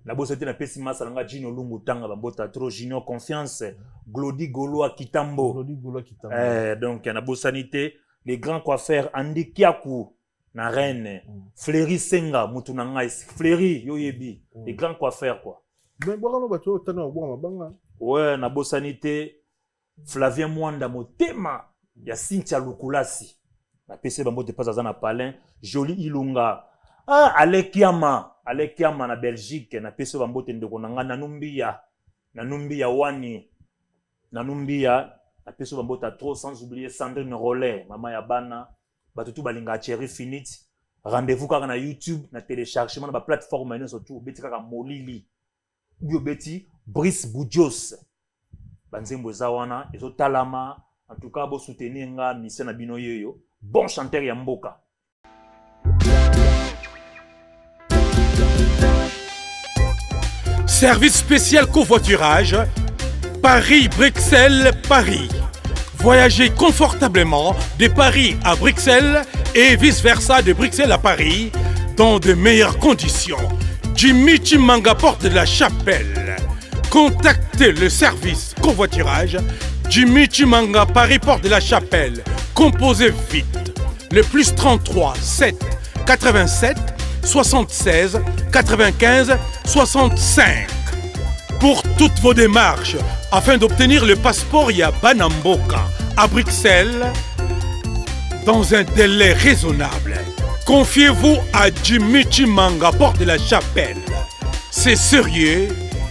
la bosse était la pessima salanga Gino Lungu Tanga, Bambota Tro, Gino Confiance, Glody Goloa Kitambo. Donc, il y a la bosse sanité, les grands coiffeurs Andy Kiakou, na Rennes, Fleury Senga, Moutunanga, Fleury, Yoyebi, les grands coiffeurs quoi.
Mais bon,
ouais, na bosse sanité. Flavien Mwanda Motema ya Cynthia Lukulasi na PC bango te pas na Palin Joli Ilunga Alekiama na Belgique na PC bango te ndeko nanga Nanumbia Wani Nanumbia na PC bango ta trop sans oublier Sandrine Rollet mama ya bana batutu balinga Cherry Finite rendez-vous kaka na YouTube na téléchargement na ba plateforme ene surtout beti kaka Molili bio beti Brice Boudjos Banzembo Zawana, ezo talama, en tout cas, bo soutenir nga mission na bino yoyo. Bon chanteur ya mboka.
Service spécial covoiturage, Paris-Bruxelles, Paris. Voyagez confortablement de Paris à Bruxelles et vice-versa de Bruxelles à Paris dans de meilleures conditions. Jimmy Chimanga, porte de la Chapelle. Contactez le service covoiturage Jimmy Chimanga, Paris, porte de la Chapelle. Composez vite le plus 33 7 87 76 95 65 pour toutes vos démarches afin d'obtenir le passeport Yabanamboka à Bruxelles dans un délai raisonnable. Confiez-vous à Jimmy Chimanga, porte de la Chapelle. C'est sérieux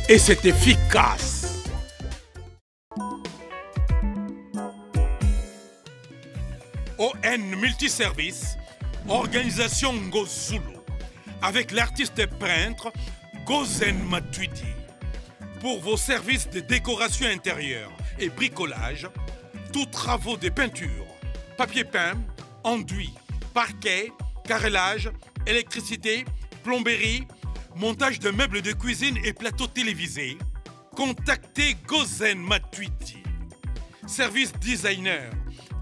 et c'est efficace. ON Multiservice, organisation Ngozulu, avec l'artiste peintre Gozen Matuidi. Pour vos services de décoration intérieure et bricolage, tous travaux de peinture, papier peint, enduit, parquet, carrelage, électricité, plomberie, montage de meubles de cuisine et plateaux télévisés, contactez Gozen Matuidi. Service designer,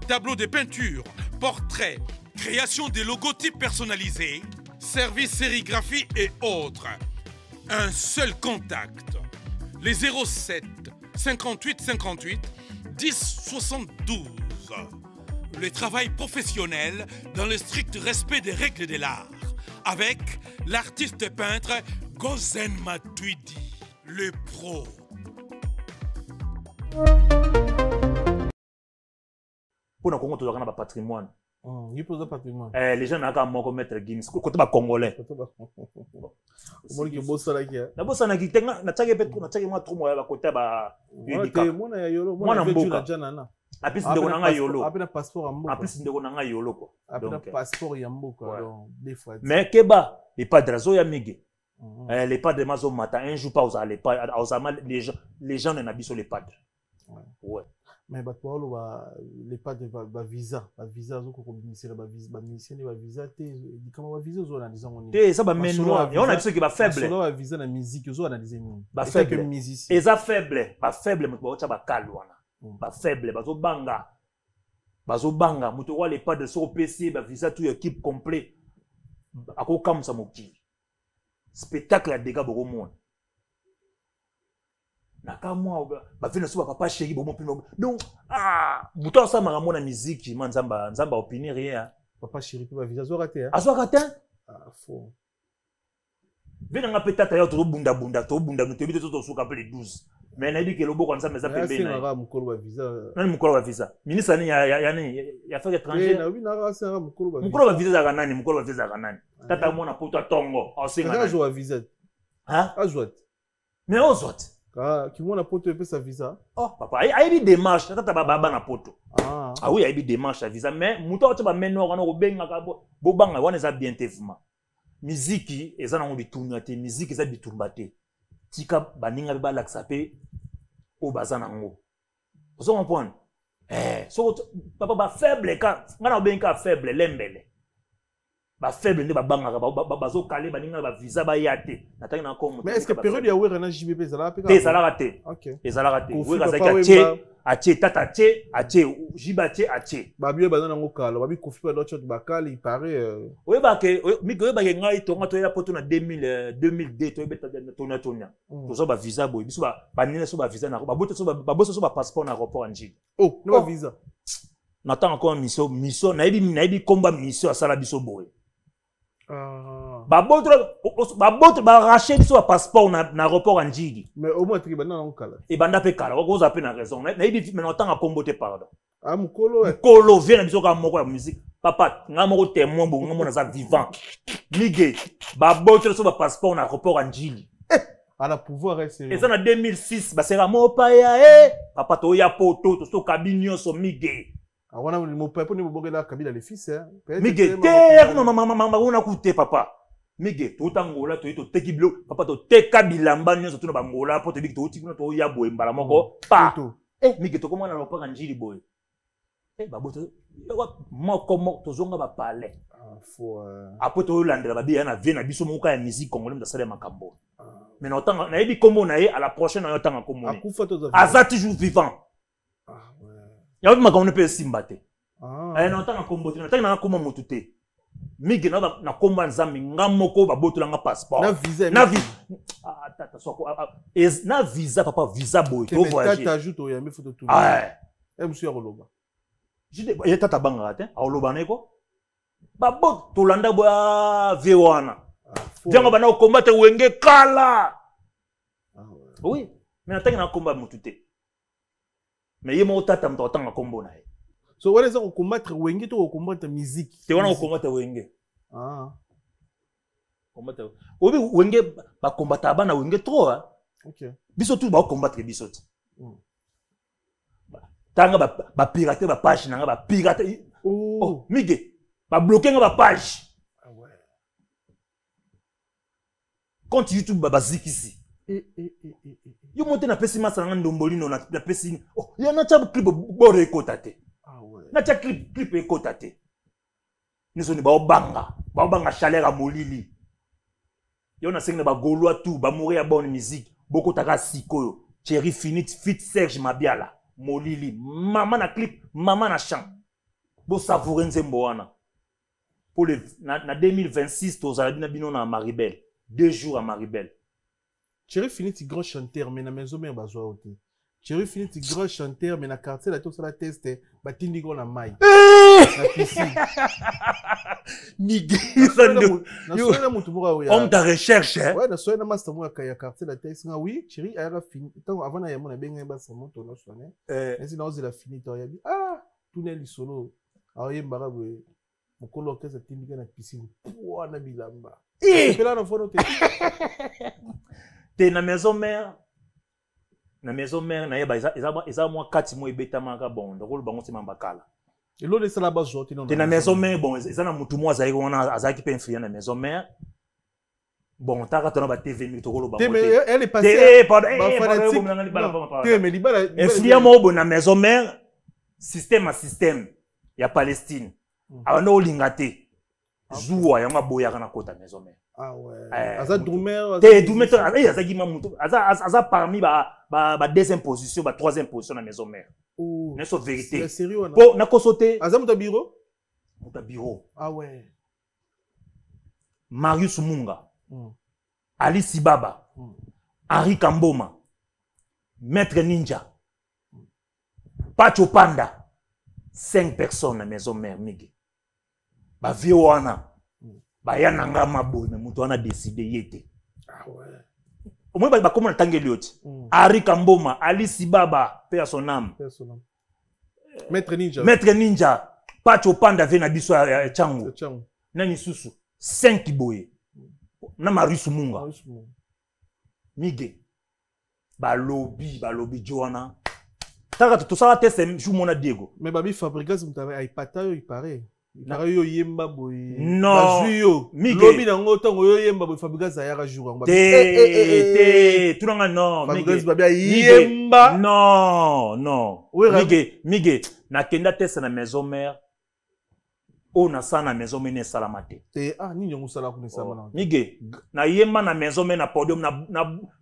tableau de peinture, portrait, création des logotypes personnalisés, service sérigraphie et autres. Un seul contact. Les 07 58 58 10 72. Le travail professionnel dans le strict respect des règles de l'art. Avec l'artiste peintre Gozen Matuidi, le pro.
Pour nous Congo, nous avons un patrimoine.
patrimoine.
Les gens n'ont qu'à me mettre Guinness. Côté bas congolais. Apis ndeko nanga yolo.
Apena passeport amboka.
Apis ndeko nanga yolo quoi.
Apena passeport yamboka donc des fois.
Mais keba les padres zo ya mige. Les padres mazo matin un jour pas aux les padres les gens n'en habitent sur les padres. Ouais.
Mais batwalo ba les padres ba visa zo ko ministère ba ministère ba visa te comment ba visa zo na disons on.
Te ça ba menwa et on a dit que ba faible.
Solo ba visa na musique zo na disons ni.
Ba faible musicien. Et ça faible, ba faible mo ba cha ba kalwana. Ba faible bazo banga muto wa les pas de so PC ba visa tout équipe complet ako kam sa moki spectacle à dégâts beaucoup monde na kamwa ba vina so papa chéri bon pino donc muto sa mara mona musique man nzamba opinion rien
papa chéri ba visa zo raté
azo raté
faux
vina nga peut-être ya to bunda to bunda no te bito to so ka pe les 12 mais na dit que lobo comme ça mais ça peut bien
na mukolo wa visa
nani mukolo wa visa ministre ni ya affaires étrangères
na oui na ça mukolo
wa visa za kanani mukolo wa visa za kanani tata mona poto tongo osinga
na jo wa visa
hein
azwat
mais ozwat
qui mona poto pe sa visa
oh papa aibi démarche tata baba na poto ah oui aibi démarche à visa mais muto to ba meno kana ko benga ka bo banga wana za bien tevuma musique eza na bitunga te musique eza biturba te tika baninga ba laksa pe o bazana ngo ozo comprendre so papa ba faible ka ngana benga faible lembele ba faible ne ba banga ba bazo kale baninga ba visa ba yate nataki na ko
mais est-ce que période ya wera na JBP zala pe
te zala raté
OK
ezala raté wera zaki ache tata ache jibache ache
ba biyo bazana ngo kala ba bi kofi ba d'autres ba kala il paraît
oui ba ke mi ko ba ke ngai tonga to ya poto na 2002 to beta tona to so ba visa boy biso ba nina so ba visa na ba boto so ba boso so ba passeport na aéroport anji
oh no ba visa
natanga encore mission na ibi combat mission asala biso boy ba boto ba racheter biso ba passeport na aéroport anji
mais au moins tri bana ngo kala
e banda pe kala ko za pe na raison na ibi mais natanga comboter pardon
ah mukolo
mukolo vient na biso ka moko ya musique papa nga moko témoin bo nga mona za vivant mige ba boto so ba passeport na aéroport anji
à la pouvoir est
et ça en 2006 ba sera mopaya papa to ya poto to so kabinyo so mige
awana mo pepo ni bogela kabila les fils
mige te mama una kute papa mige to tangola to teki blo papa to te kabila mbanya so to na bangola po te big to tikuna to ya boye mbala moko pa mige to komana no pa njili boye ba boto moko to zonga ba palais après to landela ba bien na vie na biso moka ya musique congolais mtasale makambo mais na otanga na yebi kombo na ye à la prochaine na otanga kombo aza toujours vivant ya watu makambo pe simba te na otanga kombo te na otanga na kombo motu te migi na kombo nzambi ngamoko ba boto nga passeport na visa tata soko na visa papa visa boy to voyager
tata ajoute o yambi photo tout monsieur Roloba
jide ya tata banga te a Roloba neko ba boto to landa ba vewana Viens bana combattre wenge kala. Oui, mais nataka na combat mutute. Mais yemo tata mtota na combo na.
So wale za combattre wenge to combattre musique.
Te wana combattre wenge. Combattre. Obi wenge ba combattre bana wenge trop hein.
OK.
Biso tout ba combattre biso. Tanga ba pirater ba page na ba pirater. Oh, mige. Ba bloquer ba page. Quand YouTube babazik ici. Yo monte na pesi masanga ndombolino na pesi. Oh, ya na cha clip bore ekotate.
Ah ouais.
Na cha clip ekotate. Niso ni ba obanga chaleur molili. Yo na senga ba golwa tout ba mourir bonne musique. Boko taka sikoyo. Thierry Finit fit Serge Mabiala. Molili. Maman na clip, maman na chant. Bo savourer nzembo wana. Pour le na 2026 tozala bina bino na Maribel. 2 jours à Maribel.
Thierry Finiti grand chanteur mais na maison mais bazwa ote. Thierry Finiti grand chanteur mais na quartier la tout ça la test batindi go na mai. Na piscine.
Nigi sando.
Na soina mutu mura oya.
On ta recherche hein.
Ouais, na soina master moi kaya quartier la test nga oui, Thierry a fini. Tant avant na yamona benga ba sa moto na soine. Mais si na ozi la fini to yabi. Ah, tuneli solo. Aye mbara boye. Mokolo kesa tindika na piscine. Pouwa na bilamba.
T'es na maison mère. Na maison mère na yeba isa moi 4 mois ebeta maka bon ndoko bango se mambakala.
Et l'autre c'est la base jote non.
T'es na maison mère bon isa na mutu moi zaiko wana azaki pe influent na maison mère. Bon taka tona ba TV mi tokolo bango.
Mais elle est passée.
Pardon.
Mais libala.
Influent mo bon na maison mère système à système ya Palestine. Abana olingate. Zoua yanga boya kana kota maison mère.
Ah ouais. Aza Doumer.
Te Doumer aza gima mutu. Aza parmi ba deuxième position, ba troisième position na maison mère.
Oh.
N'est-ce vérité.
C'est sérieux.
Po na kosote.
Aza muta bureau?
Muta bureau.
Ah ouais.
Marius Munga. Ali Sibaba. Henri Kamboma. Maître Ninja. Pacho Panda. 5 personnes na maison mère migi. Ba viwana ba ya nanga maboy mais mutu ana décider yete.
Ah ouais.
au moins ba comment tangé lioti Ari Kamboma Ali Sibaba paix à son âme Maître Ninja Pacho Panda vena biso ya Changu nani susu 5 boye na Marius Munga Mige balobi Joana taka to ça test jou mona Diego
mais babi Fabregas mutabe ay patayo il paraît yo yemba boy
non
lobi nango tongo yo yemba boy Fabregas ayaka jour
te tunanga non
Fabregas babi yemba
non Mige na kenda test na maison mère o na sana maison mère salamate
nini ngo sala ko nesama
Mige na yemba na maison mère na podium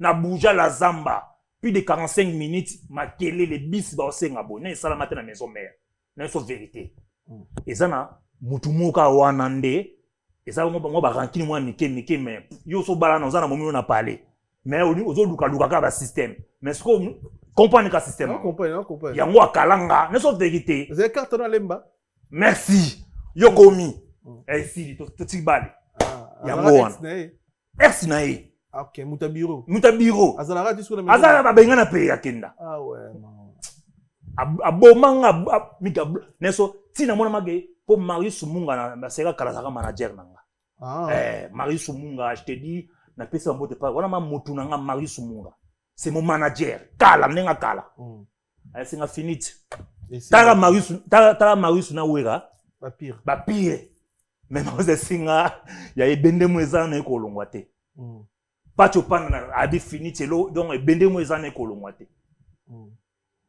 na bouja la zamba plus de 45 minutes makele les bis ba osenga bo na salamate na maison mère na so vérité ezana mutumuka wana nde eza ngo ba rankini mwa mike mais yo so bala na zana momi na parler mais ozo luka ka ba système mais ce ko comprendre ka système
non comprendre
yango akalanga na so vérité
c'est carte na lemba
merci yo komi si to tibali yango wana merci na ye
ok mutabiro
azala ba benga na pe yakenda
ouais
abomanga mika neso tina mona mage pour Marius Munga na sera kala manager nanga Marius Munga je te dis na pesa mbote pas wana motu nanga Marius Munga c'est mon manager kala nenga kala singa finite tara Marius na wera ba pire mais moi singa ya ebende mweza na ekolongwa te Pacho Panda abi finite lo donc ebende mweza na ekolongwa te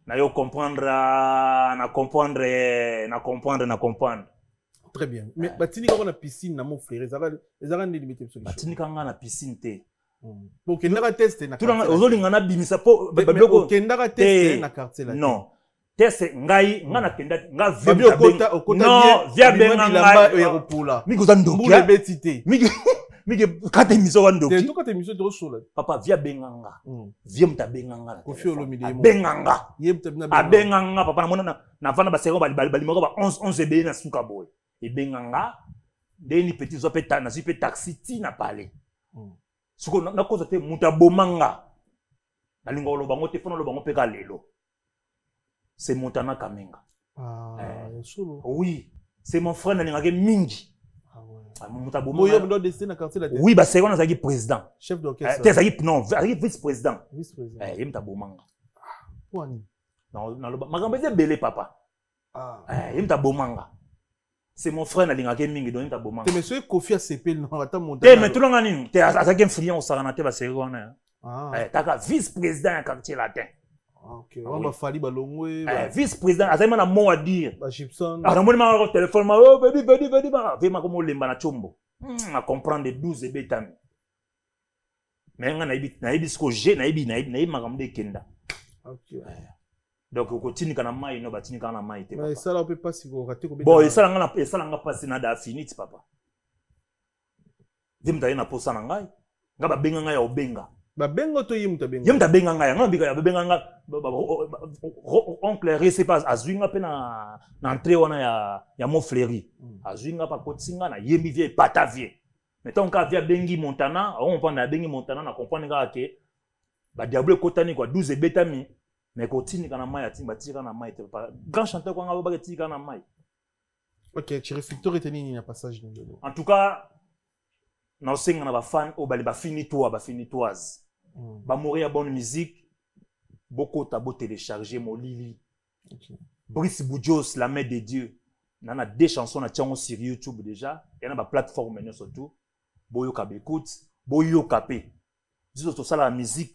na yo comprendre.
Très bien. Mais batini quand on a piscine na mon frère, ezara ni limité solution.
Batini quand on a piscine te.
Donc kendaka tester na.
Tout le ozoli ngana bimisa po
babeko kendaka tester na quartier là.
Non. Test ngai ngana kenda nga
via okota
non via benga
ngai aéroport.
Miko zandokia.
Mbule betité.
Mige kate miso wandoki.
Te kate miso de sola.
Papa via benganga. Via mta benganga.
Kofi olomide mo.
Benganga.
Yemta bina
benganga papa na mona na vana ba seko bali moko ba 11 be na suka boy. E benganga deni petit zo peta na sipe taxi ti na parler. Suko na koza te muta bomanga. Nalinga oloba ngo te fona oloba ngo peka lelo. C'est Montana Kamenga.
Solo.
Oui, c'est mon frère nalingake mingi.
Oui,
bah c'est on a président.
Chef d'orchestre.
Non, vice-président. Vice-président. Il m'a bomanga. Non, magambe de belé papa. Il m'a bomanga. C'est mon frère nalingake mingi donc il m'a bomanga.
Mais monsieur Kofi a CP non attends Montana.
Mais tout le monde t'es à influent au Saranate ba c'est on t'as vice-président à quartier latin.
Ok, on va falloir balongwe.
Vice-président, azema na mot à dire.
Ba Gibson.
Ah, on m'a au téléphone, oh baby, vema comme lemba na chombo. À comprendre 12 betami. Mais nga na ce que j'ai na makambo de kenda.
Ok.
Donc ko tinika na mai no batinika na mai te.
Mais ça là on peut pas si ko rater ko.
Bon, ça nga passer na da finite papa. Vimta ina posa na ngai. Nga ba benga ngai ya obenga.
Ba bengo to yimta benga.
Yimta benga ngai, nga bika ya benga nga oncle rese pas azuinga pe na entrée wana ya mo fleuri. Azuinga pa kotinga na yembi vie pata vie. Mettons ka via bengi Montana, on prend na bengi Montana na comprendre nga ke ba diable kotani kwa 12 betami mais kotini kana mai atimba tika na mai te pa grand chanteur kwa nga ba tika na mai.
OK, tu réflecteur était ni na passage ngelo.
En tout cas na osenga na ba fan o bali ba finitoise. Ba mourir bonne musique, beaucoup t'abo télécharger mon Lili. Brice Boudjos, la main de Dieu. On a 2 chansons na tiango sur YouTube déjà. Il y a ba plateforme maintenant surtout. Boyo kabécoute, boyo kapé. Dis tout ça la musique,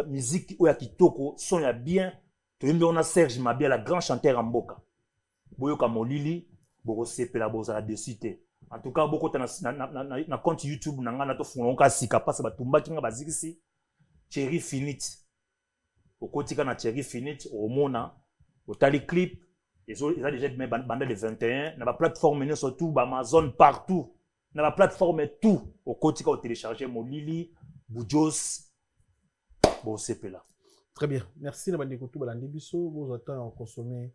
musique oya kitoko, son ya bien. Tu on a Serge Mabia, la grand chanteur en Mboka. Boyo ka mon Lili, boko sepela boza la desité. En tout cas, beaucoup na compte YouTube na ngana to funga sika pasa batumba kinga bazikisi Cherry Finite. Okotika na Cherry Finite au mona otali clip ils ont déjà mis bande de 21 na ba plateforme ne surtout ba Amazon partout na ba plateforme tout okotika o télécharger mo Lili Boudjos bon sepela.
Très bien. Merci na bande ko tout balandi biso vous attend consommer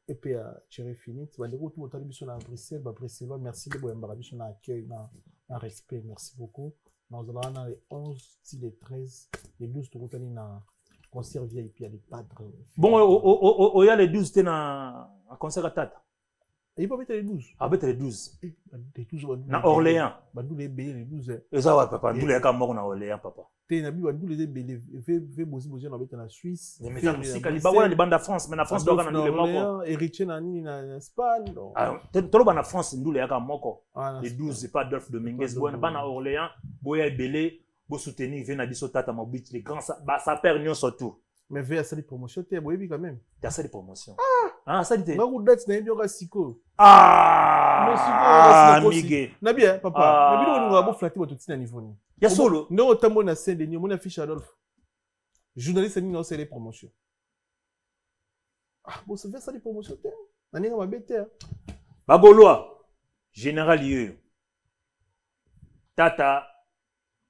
et puis Cherry Finite bande ko tout otali biso na Bruxelles ba Bruxelles merci de boyamba biso na accueil na respect merci beaucoup. Nous allons les 11, les 13, les 12, tout le temps, concert VIP à les padres.
Bon, il y a les 12, tu un concert à Tata.
Il peut mettre les 12.
Ah, mettre les 12.
Les 12,
na Orléans.
Nous les bébés, les 12.
Et ça va, papa. Nous les cas morts na Orléans, papa.
Tu es nous les bébés, fait bosser dans la Suisse.
Mais ça, c'est quand les bandes de France, mais la France, doit nous les morts.
Héritier Nani, en Espagne.
Tout le monde en France, nous les cas morts. Les 12, c'est pas Adolphe Dominguez. Bon, ban à Orléans, Boya Belé, Bo soutenir, vient à Bisso Tata Mobit, les grands, ça perd nous surtout.
Mais vers ça, les promotions, tu es boébi quand même.
Tu as ça, les promotions. Ah, ça, dit.
Ma route date, c'est un Siko.
Ah, Miguel.
Nabi, papa. Nabi, on va flatter votre petit niveau.
Il y a solo.
Non, autant mon scène de mon affiche Adolphe. Journaliste, non, c'est les promotions. Ah, bon, ça fait ça, les promotions. On est dans ma bête.
Bagoloa, général Yeux. Tata,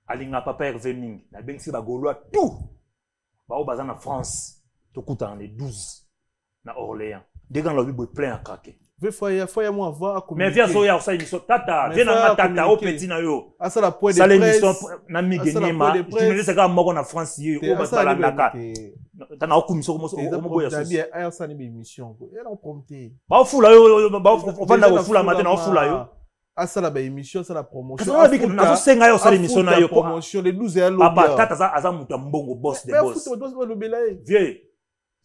Alinga Papa Hervé Ming. La Bengsi Bagoloa, tout. Bao bazan en France, tout coûte en les 12 na Orléans. Des gens l'ont vu plein à craquer.
Faut moi voir
mais viens soya ça émission Tata, viens na Tata au petit na yo.
Ah ça la pointe de
presse.
Ça
l'émission na Miguelema. Journaliste ka moko na France yo au balandaka. Tana okumiso ko mo boya so.
Bien, ah ça ni émission. Elle en prompté.
Ba fula yo ba vanda ko fula matin na fula yo.
Ah ça la émission, ça la promotion.
Ça la na so senga yo ça l'émission na yo.
Promotion les 12 et
papa Tata aza muta mbongo boss de boss. Vieux.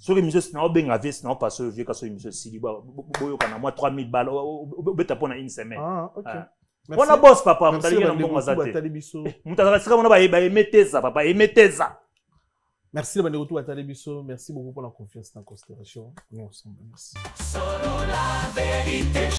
Sur l'émission, c'est un bien avis, c'est un passeur vieux, quand sur l'émission, si tu as moi 3000 balles, tu as pour une semaine.
Ah, ok.
On a boss, papa, on a dit un bon mazate. On a dit papa, mettez ça.
Merci de retour à Talibiso. Merci beaucoup pour la confiance dans la considération. Nous ensemble. Merci.